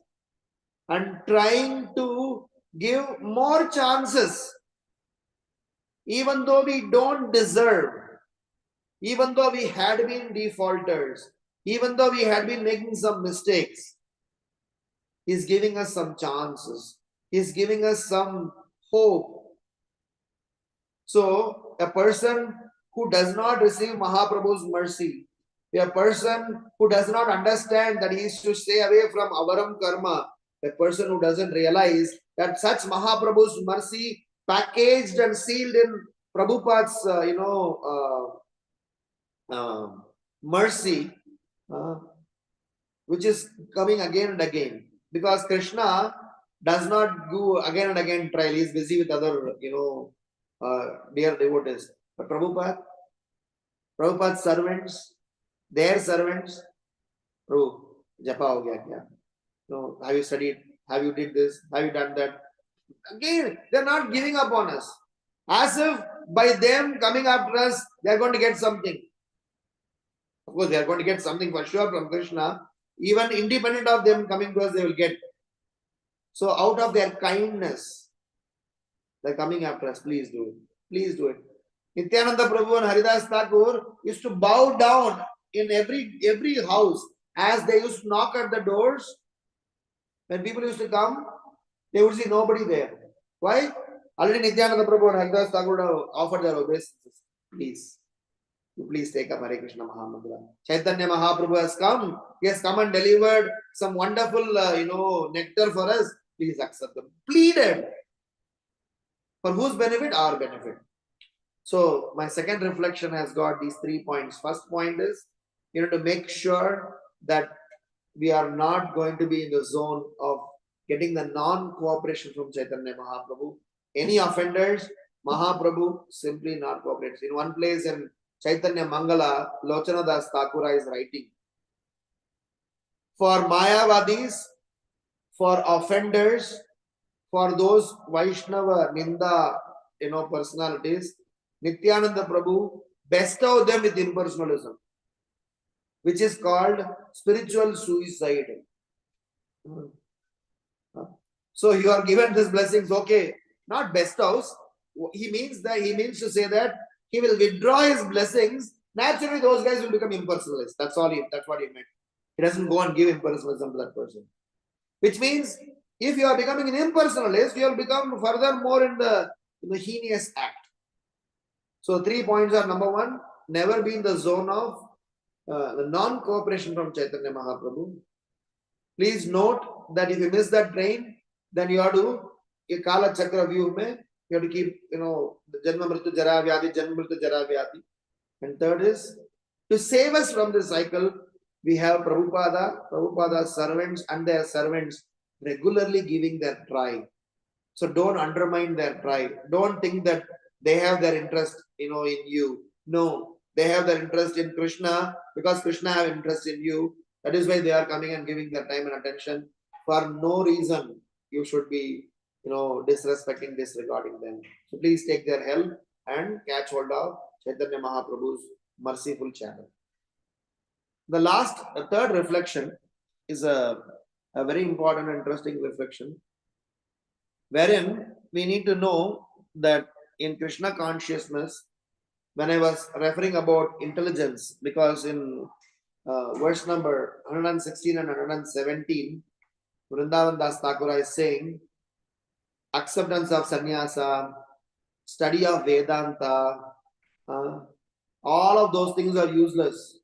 and trying to give more chances, even though we don't deserve, even though we had been defaulters, even though we had been making some mistakes. He's giving us some chances. He's giving us some hope. So, a person who does not receive Mahaprabhu's mercy, a person who does not understand that he is to stay away from avaram karma, a person who doesn't realize that such Mahaprabhu's mercy packaged and sealed in Prabhupada's, mercy, which is coming again and again. Because Krishna does not go again and again trial. He is busy with other, dear devotees. But Prabhupada's servants, their servants, Prabhu, japa ho gaya kya? No, have you studied? Have you did this? Have you done that? Again, they're not giving up on us. As if by them coming after us, they're going to get something. Of course, they are going to get something for sure from Krishna. Even independent of them coming to us, they will get. So out of their kindness, they're coming after us. Please do it. Please do it. Nityananda Prabhu and Haridas Thakur used to bow down in every house as they used to knock at the doors. When people used to come, they would see nobody there. Why? Already Nityananda Prabhu and Haridas Thakur have offered their obeisances. Please take up Hare Krishna Mahamantra. Caitanya Mahaprabhu has come. He has come and delivered some wonderful, nectar for us. Please accept them. Pleaded. For whose benefit? Our benefit. So, my second reflection has got these 3 points. First point is, to make sure that we are not going to be in the zone of getting the non-cooperation from Chaitanya Mahaprabhu. Any offenders, Mahaprabhu simply not cooperates. In one place in Chaitanya Mangala, Lochana Das Thakura is writing, for Mayavadis, for offenders, for those Vaishnava, Ninda, personalities, Nityananda Prabhu bestow them with impersonalism, which is called spiritual suicide. So you are given these blessings, okay, not bestows. He means to say that he will withdraw his blessings. Naturally, those guys will become impersonalists. That's what he meant. He doesn't go and give impersonalism to that person. Which means, if you are becoming an impersonalist, you will become furthermore in the heinous act. So 3 points are: number 1, never be in the zone of the non-cooperation from Chaitanya Mahaprabhu. Please note that if you miss that train, then you have to, Kala Chakra view mein, you have to keep, the Janma Mrityu Jara Vyadi, Janma Mrityu Jara Vyadi. And third is, to save us from this cycle, we have Prabhupada's servants and their servants regularly giving their try. So don't undermine their try. Don't think that they have their interest, in you. No, they have their interest in Krishna because Krishna have interest in you. That is why they are coming and giving their time and attention. For no reason you should be, disrespecting, disregarding them. So please take their help and catch hold of Chaitanya Mahaprabhu's merciful channel. The third reflection is a very important and interesting reflection, wherein we need to know that in Krishna consciousness, when I was referring about intelligence, because in verse number 116 and 117, Vrindavan Das Thakura is saying, acceptance of sannyasa, study of Vedanta, all of those things are useless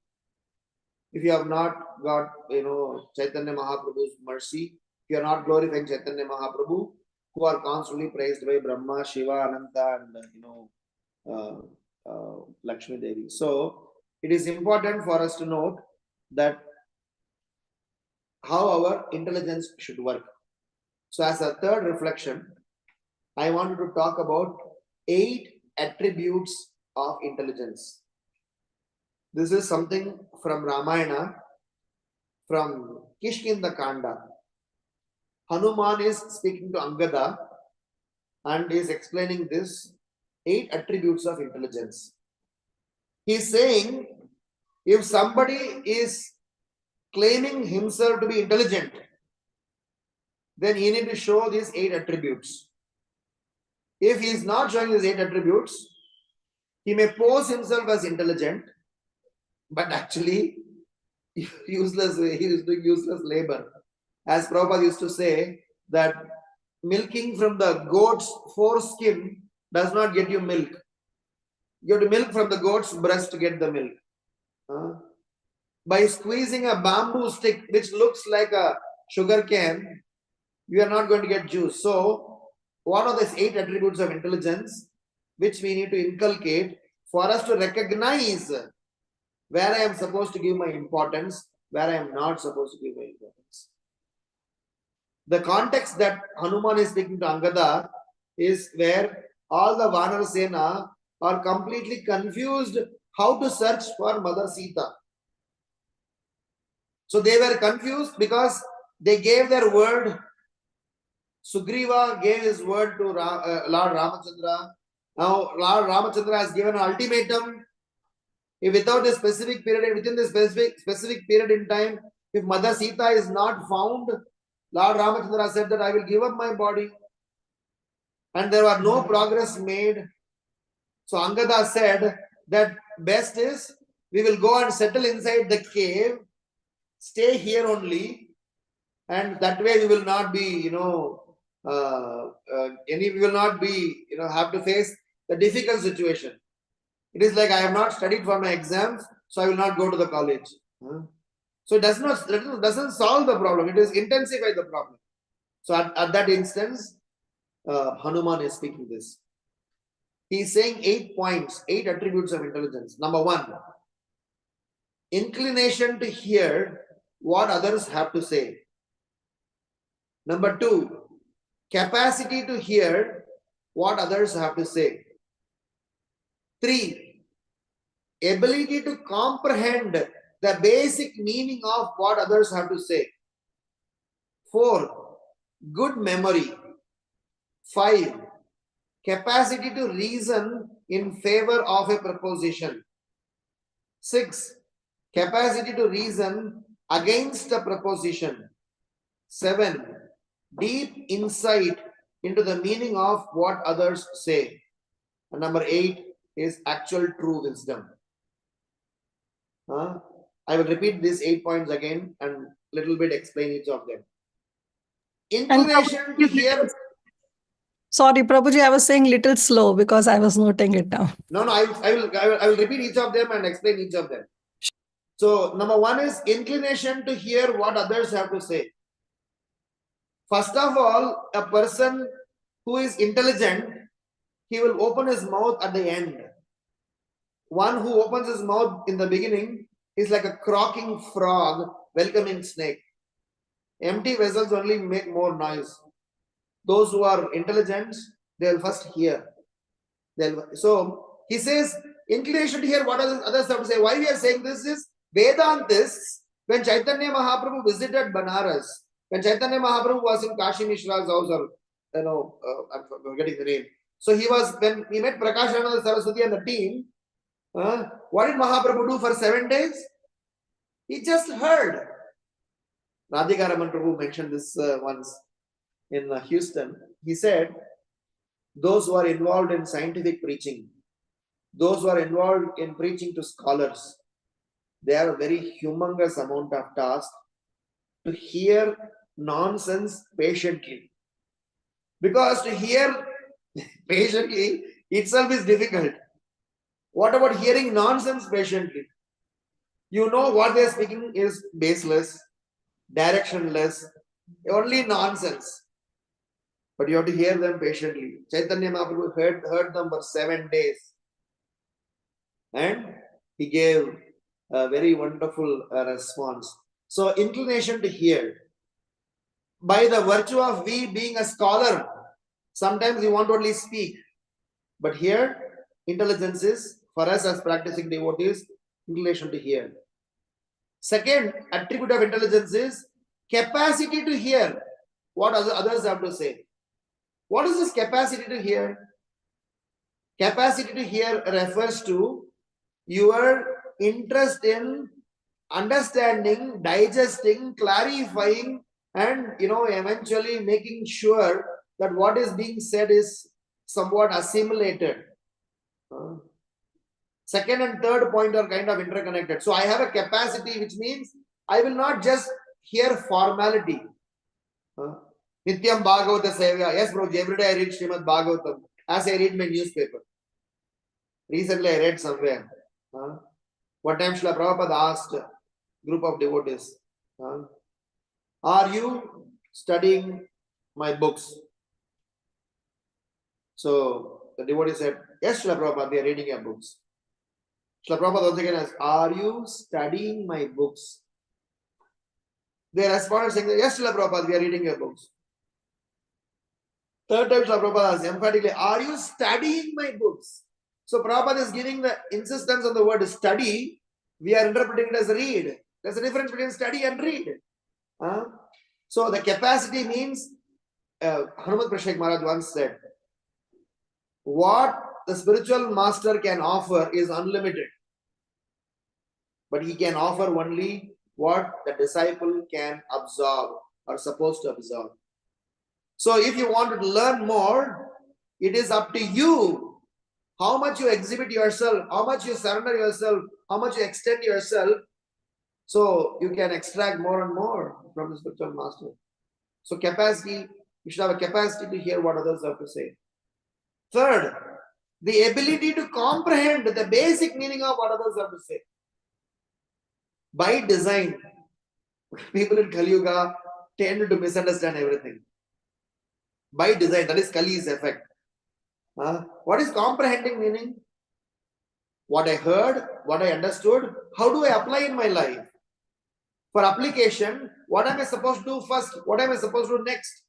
if you have not got, Chaitanya Mahaprabhu's mercy. If you are not glorifying Chaitanya Mahaprabhu, who are constantly praised by Brahma, Shiva, Ananta, and Lakshmi Devi. So it is important for us to note that how our intelligence should work. So as a third reflection, I wanted to talk about 8 attributes of intelligence. This is something from Ramayana, from Kishkinda Khanda. Hanuman is speaking to Angada and is explaining this 8 attributes of intelligence. He is saying, if somebody is claiming himself to be intelligent, then he needs to show these 8 attributes. If he is not showing these 8 attributes, he may pose himself as intelligent, but actually useless. He is doing useless labor. As Prabhupada used to say, that milking from the goat's foreskin does not get you milk. You have to milk from the goat's breast to get the milk. By squeezing a bamboo stick which looks like a sugar cane, you are not going to get juice. So, what are these 8 attributes of intelligence which we need to inculcate for us to recognize where I am supposed to give my importance, where I am not supposed to give my importance. The context that Hanuman is speaking to Angada is where all the Vanar Sena are completely confused how to search for Mother Sita. So they were confused because they gave their word. Sugriva gave his word to Lord Ramachandra. Now Lord Ramachandra has given an ultimatum. If without a specific period, within the specific period in time, if Mother Sita is not found, Lord Ramachandra said that I will give up my body. And there was no progress made. So Angada said that best is we will go and settle inside the cave, stay here only, and that way we will not be, we will not be, have to face the difficult situation. It is like I have not studied for my exams, so I will not go to the college. So it doesn't solve the problem. It is intensify the problem. So at that instance, Hanuman is speaking this. He is saying 8 points, 8 attributes of intelligence. Number 1, inclination to hear what others have to say. Number 2, capacity to hear what others have to say. 3, ability to comprehend the basic meaning of what others have to say. 4, good memory. 5, capacity to reason in favor of a proposition. 6, capacity to reason against a proposition. 7, deep insight into the meaning of what others say. And number 8 is actual true wisdom. I will repeat these 8 points again and little bit explain each of them. Inclination to hear. Sorry, Prabhuji, I was saying little slow because I was noting it down. No, I will repeat each of them and explain each of them. So number 1 is inclination to hear what others have to say. First of all, a person who is intelligent, he will open his mouth at the end. One who opens his mouth in the beginning is like a croaking frog welcoming snake. Empty vessels only make more noise. Those who are intelligent, they will first hear. So he says, inclination to hear what others have to say. Why we are saying this is Vedantists, when Chaitanya Mahaprabhu visited Banaras, when Chaitanya Mahaprabhu was in Kashi Mishra's house, or I'm forgetting the name. So when he met Prakashananda Saraswati and the team, what did Mahaprabhu do for 7 days? He just heard. Radhikaraman Prabhu mentioned this once in Houston. He said, those who are involved in scientific preaching, those who are involved in preaching to scholars, they have a very humongous amount of task to hear nonsense patiently. Because to hear patiently itself is difficult. What about hearing nonsense patiently? You know what they are speaking is baseless, directionless, only nonsense. But you have to hear them patiently. Chaitanya Mahaprabhu heard them for 7 days. And he gave a very wonderful response. So, inclination to hear. By the virtue of we being a scholar, sometimes we want to only speak. But here, intelligence is, for us as practicing devotees, inclination to hear. Second attribute of intelligence is Capacity to hear what others have to say. What is this capacity to hear? Capacity to hear refers to your interest in understanding, digesting, clarifying, and eventually making sure that what is being said is somewhat assimilated. Second and third point are kind of interconnected. So I have a capacity, which means I will not just hear formality. Nityam Bhagavata Sevya. Yes, bro, every day I read Srimad Bhagavatam as I read my newspaper. Recently I read somewhere. One time Srila Prabhupada asked a group of devotees, are you studying my books? So the devotee said, yes, Srila Prabhupada, we are reading your books. Srila Prabhupada once again asked, are you studying my books? They responded saying, yes, Srila Prabhupada, we are reading your books. Third time Srila Prabhupada asked emphatically, are you studying my books? So Prabhupada is giving the insistence on the word study. We are interpreting it as read. There's a difference between study and read. So the capacity means, Hanumat Prashek Maharaj once said, what the spiritual master can offer is unlimited. But he can offer only what the disciple can absorb or supposed to absorb. So if you want to learn more, it is up to you how much you exhibit yourself, how much you surrender yourself, how much you extend yourself, so you can extract more and more from the spiritual master. So capacity, you should have a capacity to hear what others have to say. Third, the ability to comprehend the basic meaning of what others have to say. By design, people in Kali Yuga tend to misunderstand everything. By design, that is Kali's effect. What is comprehending meaning? What I heard, what I understood, how do I apply in my life? For application, what am I supposed to do first? What am I supposed to do next?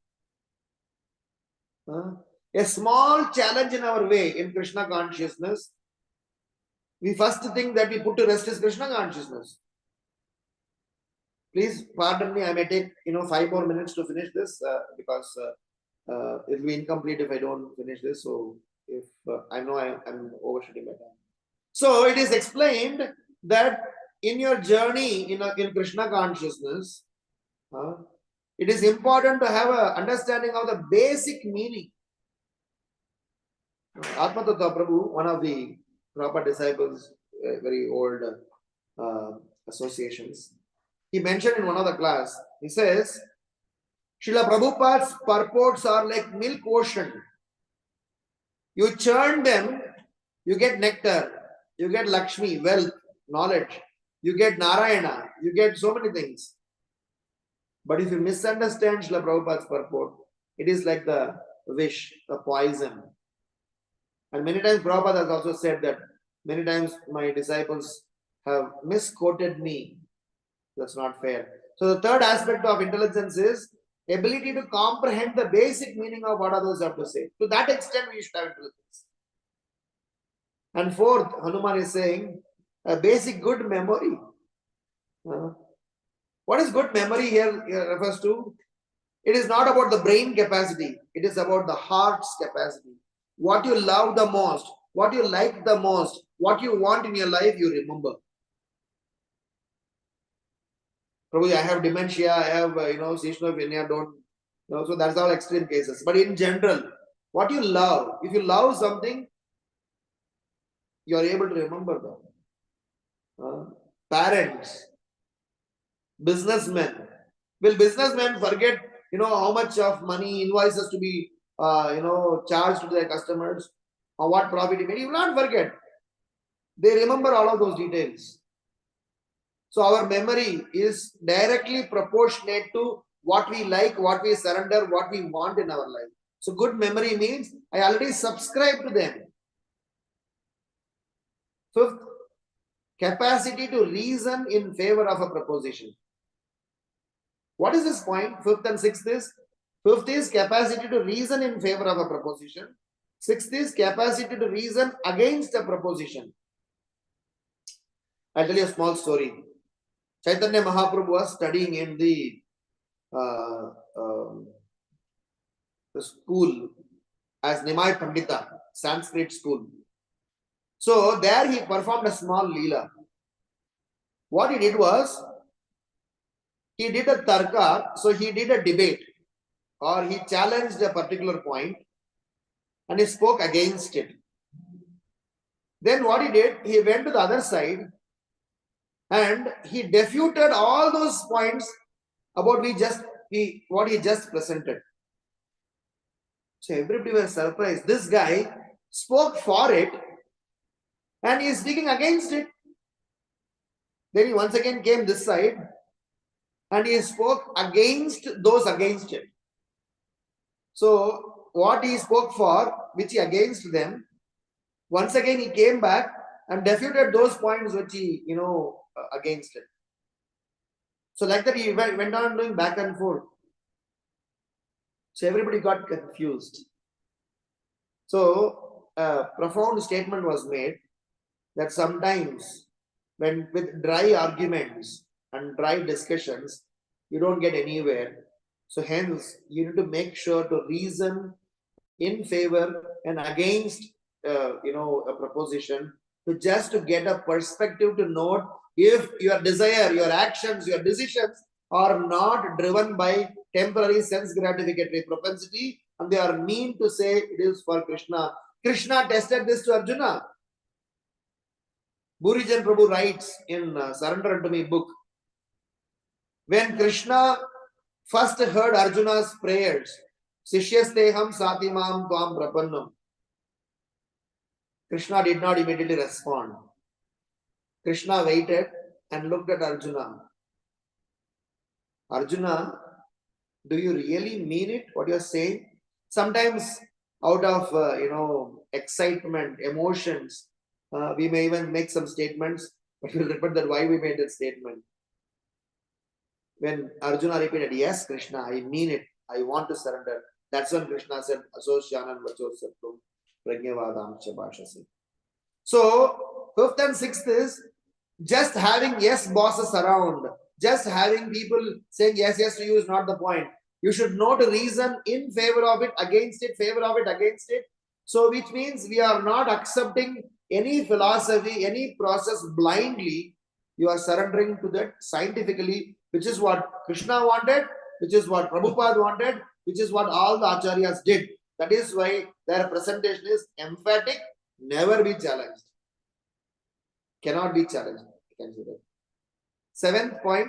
A small challenge in our way in Krishna consciousness, we first think that we put to rest is Krishna consciousness. Please pardon me, I may take 5 more minutes to finish this because it will be incomplete if I don't finish this. So if I know I'm overshooting my time. So it is explained that in your journey in Krishna consciousness, it is important to have an understanding of the basic meaning. Atma Tattva Prabhu, one of the proper disciples, very old associations, he mentioned in one of the class, he says, Srila Prabhupada's purports are like milk ocean. You churn them, you get nectar, you get Lakshmi, wealth, knowledge, you get Narayana, you get so many things. But if you misunderstand Srila Prabhupada's purport, it is like the wish, the poison. And many times Prabhupada has also said that many times my disciples have misquoted me. That's not fair. So the third aspect of intelligence is ability to comprehend the basic meaning of what others have to say. To that extent, we should have intelligence. And fourth, Hanuman is saying a basic good memory. What is good memory here refers to? It is not about the brain capacity. It is about the heart's capacity. What you love the most, what you like the most, what you want in your life, you remember. Probably I have dementia, I have, seasonal venia, so that's all extreme cases. But in general, what you love, if you love something, you are able to remember that. Parents, businessmen. Will businessmen forget, how much of money, invoices to be, charged to their customers, or what profit he made? You will not forget. They remember all of those details. So our memory is directly proportionate to what we like, what we surrender, what we want in our life. So good memory means I already subscribe to them. Fifth, capacity to reason in favor of a proposition. What is this point? Fifth and sixth is, fifth is capacity to reason in favor of a proposition. Sixth is capacity to reason against a proposition. I'll tell you a small story. Caitanya Mahaprabhu was studying in the the school as Nimai Pandita, Sanskrit school. So there he performed a small leela. What he did was, he did a tarka, so he did a debate, or he challenged a particular point and he spoke against it. Then what he did, he went to the other side and he defuted all those points about what he just presented. So everybody was surprised. This guy spoke for it and he is speaking against it. Then he once again came this side and he spoke against those against it. So what he spoke for, which he against them, once again he came back and defuted those points which he, against it. So like that he went on doing back and forth. So everybody got confused. So a profound statement was made that sometimes when with dry arguments and dry discussions, you don't get anywhere. So hence you need to make sure to reason in favor and against a proposition, to get a perspective to note if your desire, your actions, your decisions are not driven by temporary sense gratificatory propensity and they are mean to say it is for Krishna. Krishna tested this to Arjuna. Burijan Prabhu writes in Surrender Unto Me book, when Krishna first heard Arjuna's prayers, Sishyasteham satimam tvam prapannam, Krishna did not immediately respond. Krishna waited and looked at Arjuna. Arjuna, do you really mean it, what you're saying? Sometimes out of, excitement, emotions, we may even make some statements, but we'll repeat that why we made that statement. When Arjuna repeated, yes, Krishna, I mean it, I want to surrender. That's when Krishna said, Asosyanan vachosattum prajnavadam chabhashasi. So, fifth and sixth is just having yes bosses around, just having people saying yes to you is not the point. You should know to reason in favor of it, against it, favor of it, against it. So, which means we are not accepting any philosophy, any process blindly. You are surrendering to that scientifically, which is what Krishna wanted, which is what Prabhupada wanted, which is what all the acharyas did. That is why their presentation is emphatic, never be challenged. Cannot be challenged. Seventh point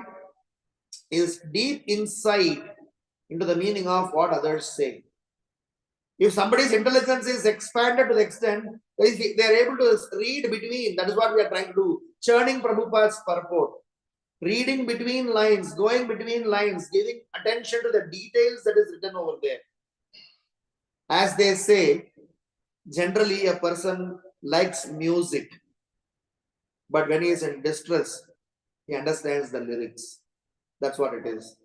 is deep insight into the meaning of what others say. If somebody's intelligence is expanded to the extent that they are able to read between, that is what we are trying to do, churning Prabhupada's purport. Reading between lines, going between lines, giving attention to the details that is written over there. As they say, generally a person likes music, but when he is in distress, he understands the lyrics. That's what it is.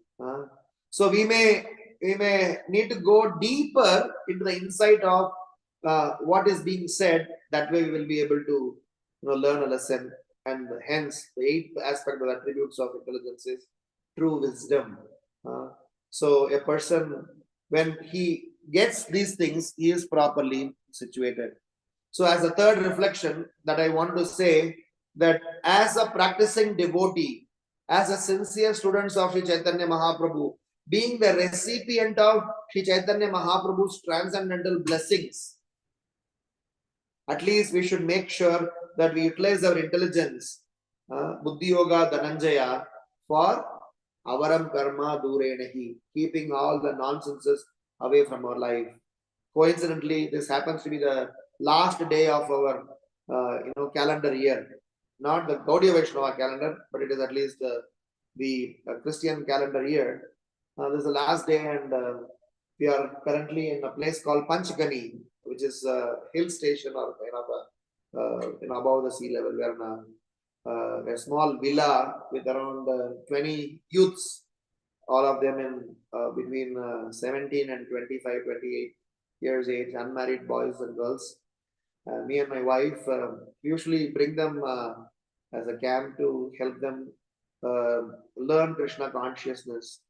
So we may need to go deeper into the insight of what is being said. That way we will be able to learn a lesson. And hence the eighth aspect of the attributes of intelligence is true wisdom. So a person, when he gets these things, he is properly situated. So as a third reflection that I want to say, that as a practicing devotee, as a sincere student of Sri Chaitanya Mahaprabhu, being the recipient of Sri Chaitanya Mahaprabhu's transcendental blessings, at least we should make sure that we utilize our intelligence, Buddhi Yoga Dhananjaya, for avaram karma durenahi, keeping all the nonsenses away from our life. Coincidentally, this happens to be the last day of our calendar year. Not the Gaudiya Vaishnava calendar, but it is at least the Christian calendar year. This is the last day, and we are currently in a place called Panchgani, which is a hill station or above the sea level. We are in a small villa with around 20 youths, all of them in between 17 and 25, 28 years age, unmarried boys and girls. Me and my wife usually bring them as a camp to help them learn Krishna consciousness.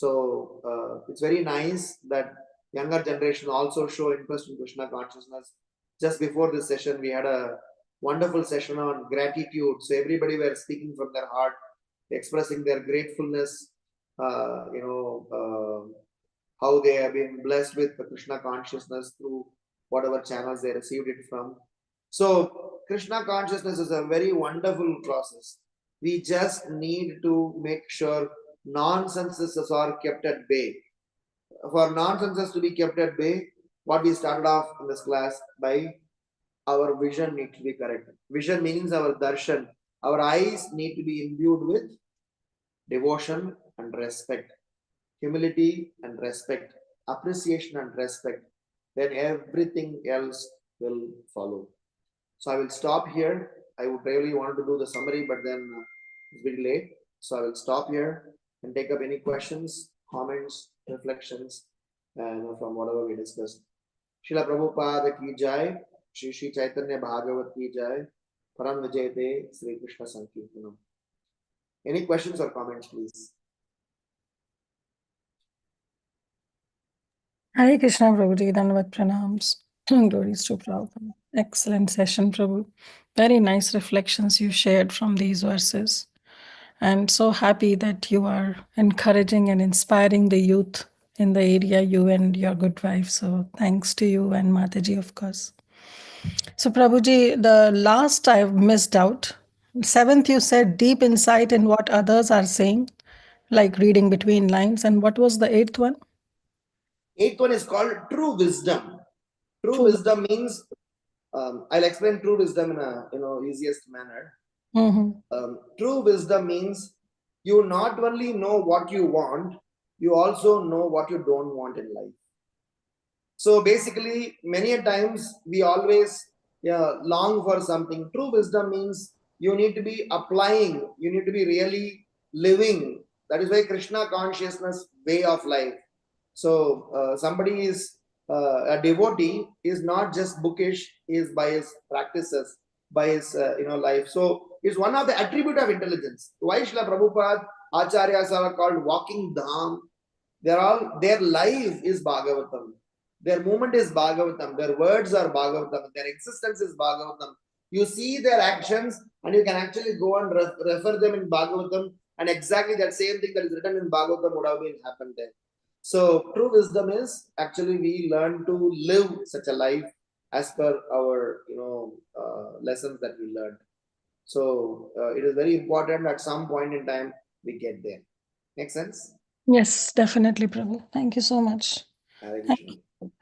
So it's very nice that younger generation also show interest in Krishna consciousness. Just before this session, we had a wonderful session on gratitude. So everybody were speaking from their heart, expressing their gratefulness, how they have been blessed with the Krishna consciousness through whatever channels they received it from. So Krishna consciousness is a very wonderful process. We just need to make sure nonsenses are kept at bay. For nonsenses to be kept at bay, what we started off in this class by, our vision needs to be correct. Vision means our darshan. Our eyes need to be imbued with devotion and respect, humility and respect, appreciation and respect. Then everything else will follow. So I will stop here. I would really want to do the summary, but then it's been late. So I will stop here and take up any questions, comments, reflections, and from whatever we discussed. Srila Prabhupada ki jai, Shri Chaitanya Bhagavat ki jai, Param Vijayate, Sri Krishna Sankirtanam. Any questions or comments, please? Hare Krishna, Prabhuji, Dandavat Pranams. Glories to Prabhupada. Excellent session, Prabhu. Very nice reflections you shared from these verses. And so happy that you are encouraging and inspiring the youth in the area, you and your good wife. So thanks to you and Mataji, of course. So, Prabhuji, the last I've missed out. Seventh, you said deep insight in what others are saying, like reading between lines. And what was the eighth one? Eighth one is called true wisdom. True True. wisdom means, I'll explain true wisdom in a easiest manner. True wisdom means you not only know what you want, you also know what you don't want in life. So basically, many a times we always long for something. True wisdom means you need to be applying, you need to be really living. That is why Krishna consciousness way of life. So somebody is a devotee is not just bookish, is by his practices, by his life. So it's one of the attribute of intelligence. Why Srila Prabhupada, Acharyas are called walking dham. Their life is Bhagavatam. Their movement is Bhagavatam. Their words are Bhagavatam. Their existence is Bhagavatam. You see their actions and you can actually go and refer them in Bhagavatam, and exactly that same thing that is written in Bhagavatam would have been happened there. So true wisdom is actually we learn to live such a life as per our lessons that we learned. So it is very important at some point in time we get there. Make sense? Yes, definitely, Prabhu. Thank you so much.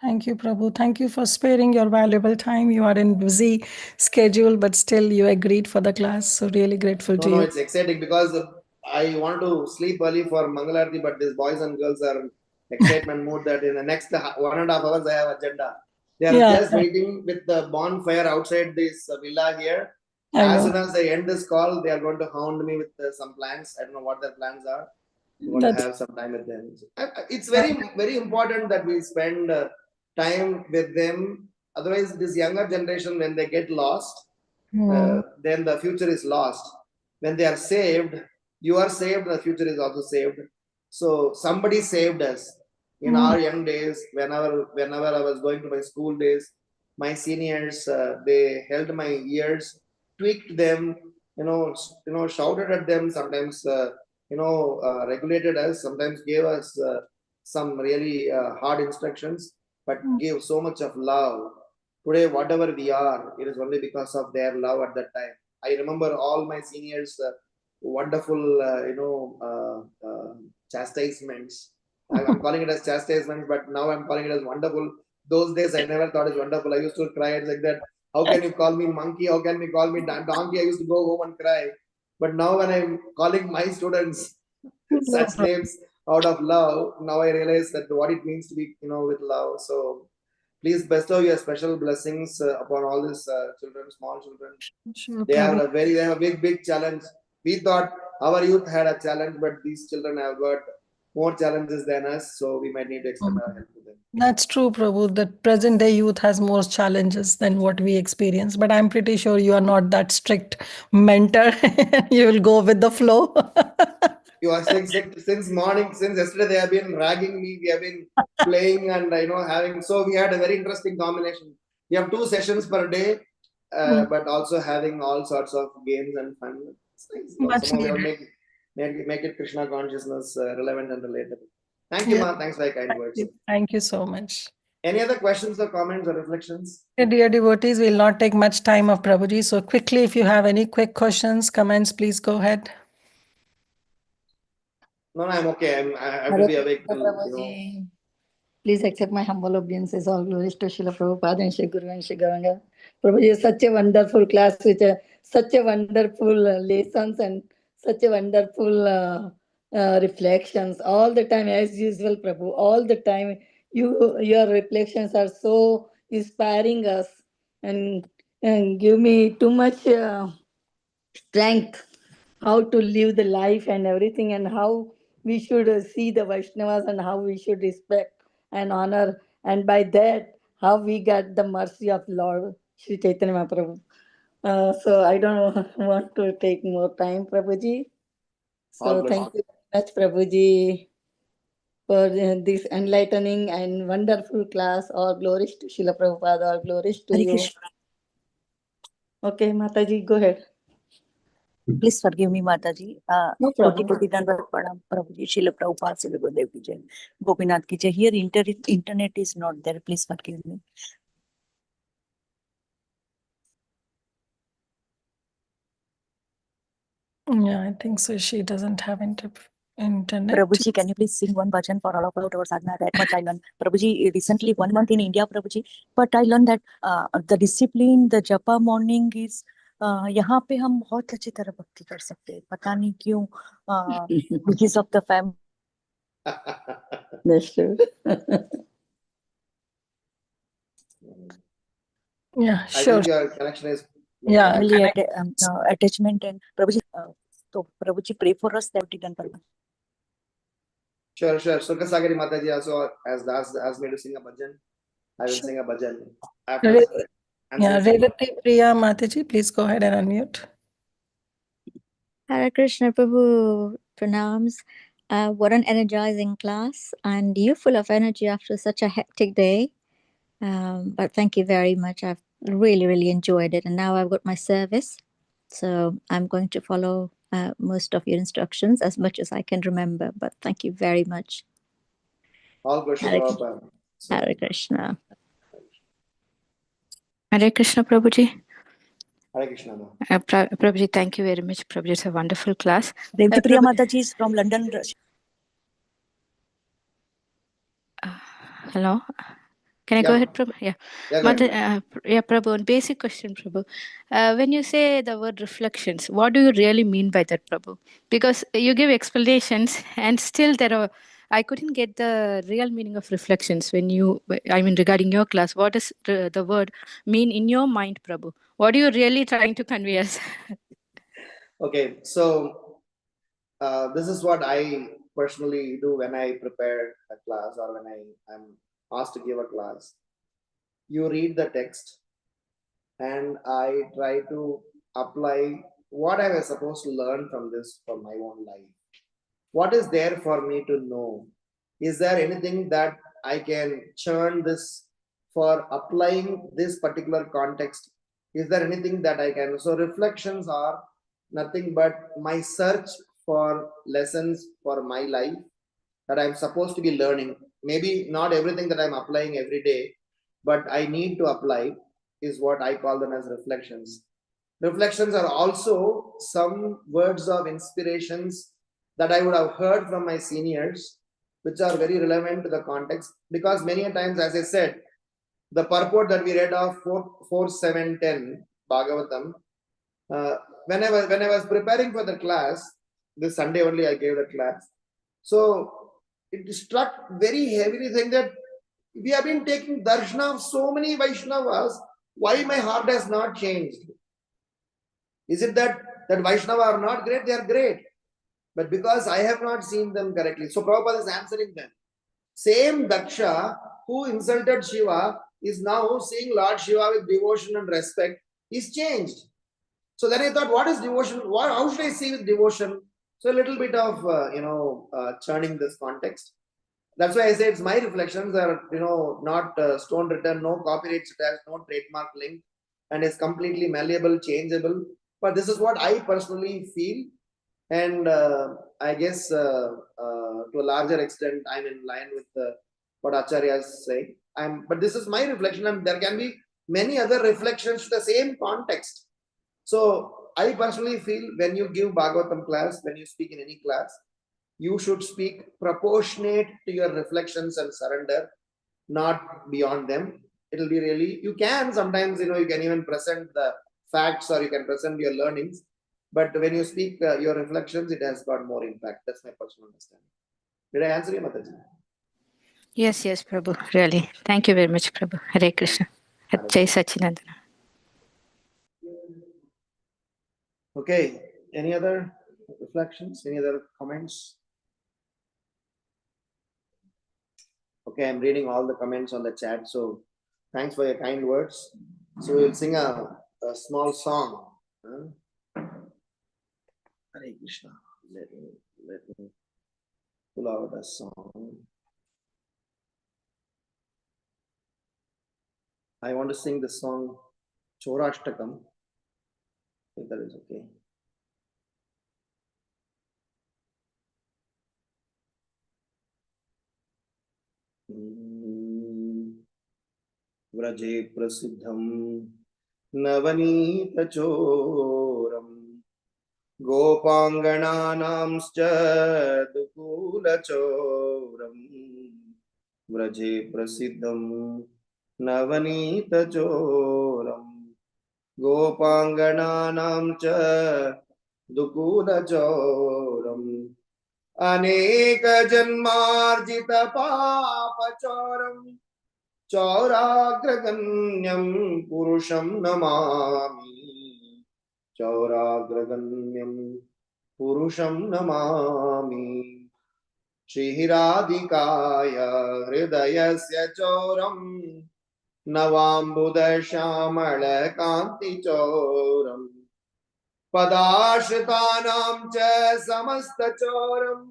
Thank you, Prabhu. Thank you for sparing your valuable time. You are in busy schedule, but still you agreed for the class. So really grateful to you. No, it's exciting because I want to sleep early for Mangalarti, but these boys and girls are in excitement mood that in the next 1.5 hours I have agenda. They are just waiting with the bonfire outside this villa here. As soon as I end this call, they are going to hound me with some plans. I don't know what their plans are. I'm going to have some time with them. It's very, very important that we spend time with them. Otherwise, this younger generation, when they get lost, then the future is lost. When they are saved, you are saved, the future is also saved. So somebody saved us in our young days. Whenever I was going to my school days, my seniors, they held my ears, tweaked them, shouted at them, sometimes regulated us, sometimes gave us some really hard instructions, but gave so much of love. Today, whatever we are, it is only because of their love at that time. I remember all my seniors' wonderful, chastisements. I'm calling it as chastisements, but now I'm calling it as wonderful. Those days, I never thought it's wonderful. I used to cry like that. How can you call me monkey? How can you call me donkey? I used to go home and cry. But now when I'm calling my students such names out of love, now I realize that what it means to be, with love. So please bestow your special blessings upon all these children, small children. Sure, They have a big challenge. We thought our youth had a challenge, but these children have got more challenges than us. So we might need to extend our help to them. That's true, Prabhu. The present day youth has more challenges than what we experience. But I'm pretty sure you are not that strict mentor. You will go with the flow. You are saying since morning, since yesterday they have been ragging me. We have been playing and having. So we had a very interesting combination. We have 2 sessions per day, but also having all sorts of games and fun. It's nice. Much Somehow we have needed. make it Krishna consciousness relevant and relatable. Thank you, Yeah. Ma. Thanks for your kind words. Thank you so much. Any other questions or comments or reflections? Dear devotees, we'll not take much time of Prabhuji. So quickly, if you have any quick questions, comments, please go ahead. No, I'm okay. I have to Hare be awake Krishna, till Prabhuji. Please accept my humble obeisances. All glories to Srila Prabhupada and Sri Guru and Sri Gauranga. Prabhuji, such a wonderful class with such a wonderful lessons and such a wonderful reflections. All the time, as usual, Prabhu. All the time, your reflections are so inspiring us and give me too much strength how to live the life and everything, and how we should see the Vaishnavas and how we should respect and honor. And by that, how we got the mercy of Lord Sri Chaitanya Mahaprabhu. So I don't want to take more time, Prabhuji. all So blessings. thank you very much, Prabhuji, for this enlightening and wonderful class. All glories to Srila Prabhupada, all glories to Hare you. Krishna. Okay, Mataji, go ahead. Please forgive me, Mataji. No Koti problem. koti dandavat pranam, Prabhuji, Srila Prabhupada, Srila Gurudev ki jai, Gopinath ki jai. Here internet is not there. Please forgive me. Yeah, I think so. She doesn't have internet. Prabhuji, can you please sing one bhajan for all of our sadhana? That much I learned. Prabhuji, recently 1 month in India, Prabhuji, but I learned that the discipline, the japa morning is यहाँ पे हम बहुत अच्छी तरह भक्ति कर सकते हैं. पता नहीं क्यों because of the family. That's true. Yeah, I sure. think your connection is Yeah, Family connect. attachment and Prabhuji, so Prabhuji pray for us that we can perform. Sure. Sukasagari Mataji also has asked me to sing a bhajan. I will sing a bhajan after Yeah, answering. Revati Priya Mataji, please go ahead and unmute. Hare Krishna Prabhu, pranams. What an energizing class, and you full of energy after such a hectic day. But thank you very much. I've really enjoyed it, and now I've got my service, so I'm going to follow most of your instructions as much as I can remember. But thank you very much. All Krishna Hare, Prabhupada. Hare Krishna. Hare Krishna, Prabhuji. Hare Krishna. Prabhuji, thank you very much. Prabhuji, it's a wonderful class. Revati Priya Mataji is from London. Hello. Can I go ahead, Prabhu? Yeah. Prabhu, basic question, Prabhu. When you say the word reflections, what do you really mean by that, Prabhu? Because you give explanations and still I couldn't get the real meaning of reflections regarding your class. What does the word mean in your mind, Prabhu? What are you really trying to convey us? Okay, so this is what I personally do when I prepare a class or when I'm asked to give a class. You read the text and I try to apply what I was supposed to learn from this for my own life. What is there for me to know? Is there anything that I can churn this for applying this particular context? Is there anything that I can? So reflections are nothing but my search for lessons for my life that I'm supposed to be learning. Maybe not everything that I'm applying every day, but I need to apply is what I call them as reflections. Reflections are also some words of inspirations that I would have heard from my seniors, which are very relevant to the context. Because many times, as I said, the purport that we read of 4.7.10 Bhagavatam, when I was preparing for the class, this Sunday only I gave the class. So it struck very heavily, saying that we have been taking darshana of so many Vaishnavas. Why my heart has not changed? Is it that Vaishnava are not great? They are great. But because I have not seen them correctly. So Prabhupada is answering them. Same Daksha who insulted Shiva is now seeing Lord Shiva with devotion and respect. He's changed. So then I thought, what is devotion? How should I see with devotion? So a little bit of, churning this context. That's why I say it's my reflections are, not stone written, no copyright attached, no trademark link, and it's completely malleable, changeable. But this is what I personally feel. And I guess to a larger extent, I'm in line with what Acharya is saying. But this is my reflection, and there can be many other reflections to the same context. So I personally feel when you give Bhagavatam class, when you speak in any class, you should speak proportionate to your reflections and surrender, not beyond them. It'll be really, you can sometimes, you can even present the facts or you can present your learnings. But when you speak your reflections, it has got more impact. That's my personal understanding. Did I answer you, Mataji? Yes, Prabhu. Really. Thank you very much, Prabhu. Hare Krishna. Jai Sachinandana. Okay. Any other reflections? Any other comments? Okay, I'm reading all the comments on the chat. So thanks for your kind words. So we'll sing a small song. Hare Krishna. Let me pull out a song. I want to sing the song Chorashtakam, if that is okay. Vraje prasiddham navanita choram gopangananamscha dukula choram vraje prasiddham navanita choram gopangananamcha dukula choram अनेक जन्मार्जित पाप चौरम चौराग्रगण्यं पुरुषं नमामि चौराग्रगण्यं पुरुषं नमामि श्रीराधिकाय हृदयस्य चौरं नवाम्बुदश्यामलकान्तिचौरम् पदाश्रितानां च समस्तचौरम्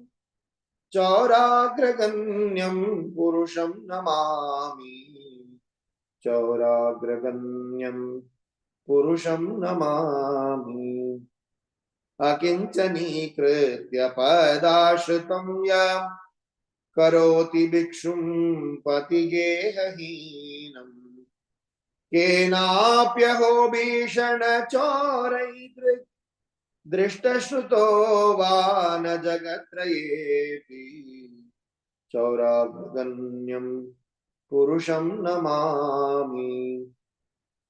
चौराग्रगण्यं पुरुषं नमामि चौराग्रगण्यं पुरुषं नमामि अकिञ्चनीकृत्य पदाश्रितं यः करोति भिक्षुं पतिगेहहीनम् केनाप्यहो भीषणचौरैर्दृक् दृष्टश्रुतो वा न जगत्त्रयेऽपि चौराग्रगण्यं पुरुषं नमामि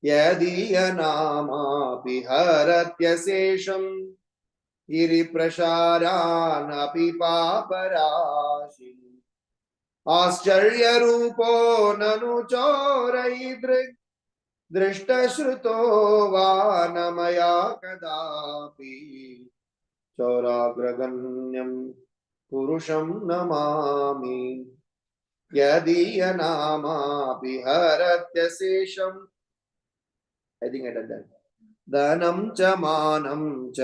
यदीयनामापि हरत्यशेषं गिरिप्रसारानपि पापराशिम् आश्चर्यरूपो ननु चौरैर्दृक् दृष्टश्रुतो वा न मया कदापि चौराग्रगण्यं पुरुषं Namami यदीयनामापि हरत्यशेषम् I think I did that. धनं च मानं च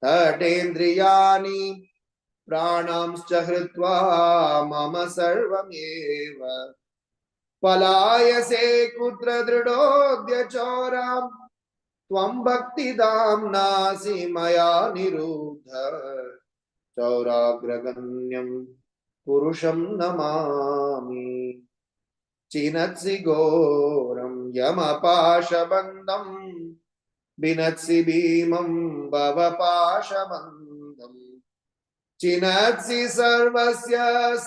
तटेन्द्रियाणि प्राणांश्च हृत्वा मम सर्वमेव पलायसे कुत्र दृढोऽद्य चौरां त्वं भक्तिदाम्नासि मया निरुद्ध चौराग्रगण्यं पुरुषं नमामि चिनत्सि घोरं यमपाशबन्धं विनत्सि भीमं भवपाशबन्धं चिनत्सि सर्वस्य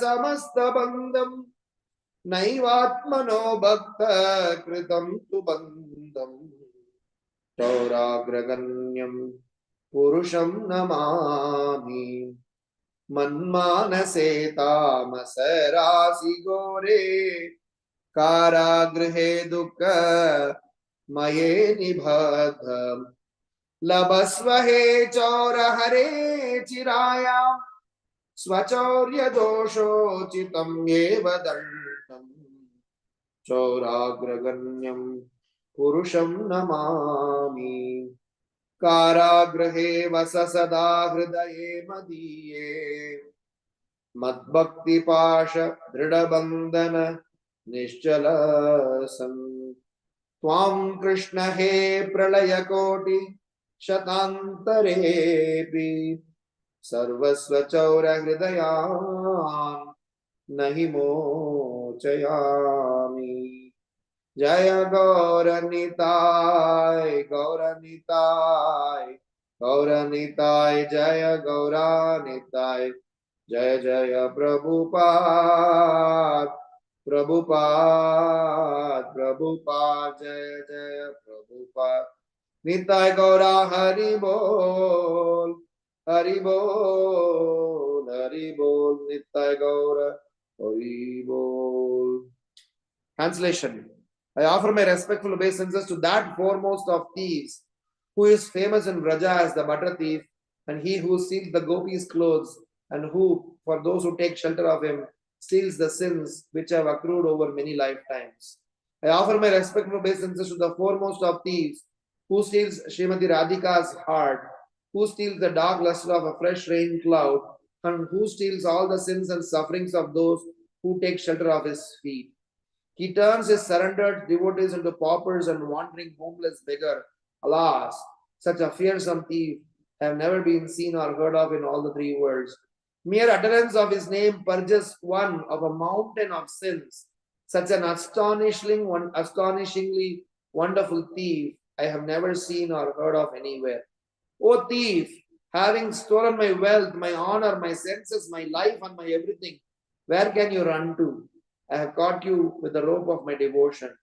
समस्तबन्धं नैवात्मनो भक्त कृतं तु बन्धम् चौराग्रगण्यं पुरुषं नमामि मन्मानसे तामस राशि घोरे कारागृहे दुःख मये निबद्धम् लभस्व हे चौर हरे चिरायां स्वचौर्य दोषोचितं एव दर्शनम् चौराग्रगण्यं पुरुषं नमामि कारागृहे वस सदा हृदये मदीये मद्भक्तिपाश दृढबन्धन निश्चल सन् त्वां कृष्ण हे प्रलयकोटि शतान्तरेऽपि सर्वस्वचौर हृदयान् नहि मोचयामि। जय गौरनिताय गौरनिताय गौरनिताय जय गौरानिताय जय जय प्रभुपाद प्रभुपाद प्रभुपाद जय जय प्रभुपाद। निताय गौरा हरि बोल हरि बोल हरि बोल निताय गौर हरि बोल। Translation: I offer my respectful obeisances to that foremost of thieves, who is famous in Braja as the butter thief, and he who steals the gopis' clothes, and who, for those who take shelter of him, steals the sins which have accrued over many lifetimes. I offer my respectful obeisances to the foremost of thieves, who steals Srimati Radhika's heart, who steals the dark luster of a fresh rain cloud, and who steals all the sins and sufferings of those who take shelter of his feet. He turns his surrendered devotees into paupers and wandering homeless beggar. Alas, such a fearsome thief have never been seen or heard of in all the three worlds. Mere utterance of his name purges one of a mountain of sins. Such an astonishingly wonderful thief I have never seen or heard of anywhere. O thief, having stolen my wealth, my honor, my senses, my life, and my everything, where can you run to? I have caught you with the rope of my devotion.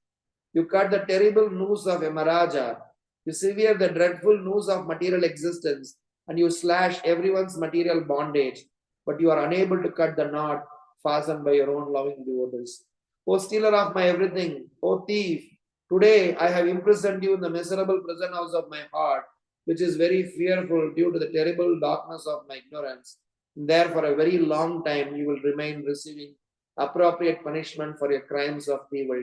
You cut the terrible noose of Yamaraja. You sever the dreadful noose of material existence, and you slash everyone's material bondage. But you are unable to cut the knot fastened by your own loving devotees. O stealer of my everything, O thief, today I have imprisoned you in the miserable prison house of my heart, which is very fearful due to the terrible darkness of my ignorance. There for a very long time you will remain receiving appropriate punishment for your crimes of evil.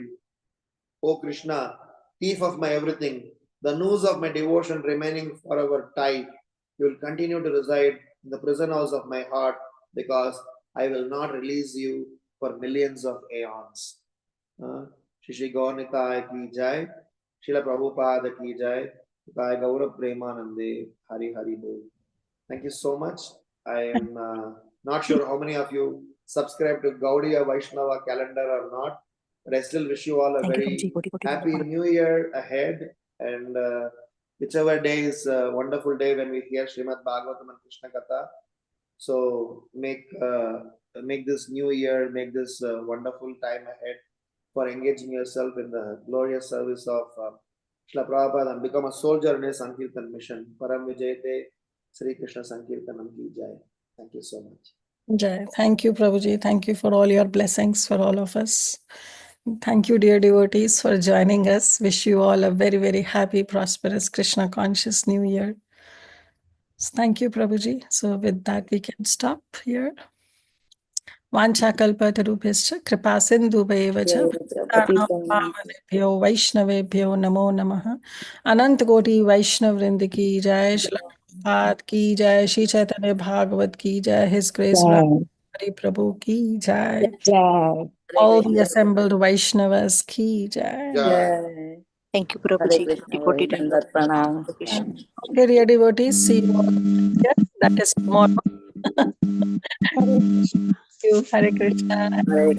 O Krishna, thief of my everything, the noose of my devotion remaining forever tight, you will continue to reside in the prison house of my heart because I will not release you for millions of aeons. Shri Gaurnitai ki jai, Srila Prabhupada ki jai, Jai Gaurav Premanande, Hari Hari Bol. Thank you so much. I am not sure how many of you subscribe to Gaudiya Vaishnava calendar or not, but I still wish you all a very happy new year ahead. And whichever day is a wonderful day when we hear Srimad Bhagavatam and Krishna Katha. So make this new year, make this wonderful time ahead for engaging yourself in the glorious service of Srila Prabhupada and become a soldier in his Sankirtan mission. Param Vijayate Sri Krishna Sankirtanam ki jai. Thank you so much. Jai. Thank you, Prabhuji. Thank you for all your blessings for all of us. Thank you, dear devotees, for joining us. Wish you all a very, very happy, prosperous, Krishna conscious New Year. Thank you, Prabhuji. So with that, we can stop here. वाञ्छाकल्पतरुभ्यश्च कृपासिन्धुभ्येव च पावनेभ्यो वैष्णवेभ्यो नमो नमः। अनंत कोटि वैष्णव वृंद की जय। श्रील प्रभुपाद की जय। श्री चैतन्य भागवत की जय। हिज ग्रेस हरि प्रभु की जय। All the assembled Vaishnavas की जय। Jai. Thank you, Hare Prabhuji. Krishna, Devotee Dandat Pranam. Okay, dear devotees, see you all here. That is tomorrow. Hare Krishna. Thank you. Hare Krishna. Hare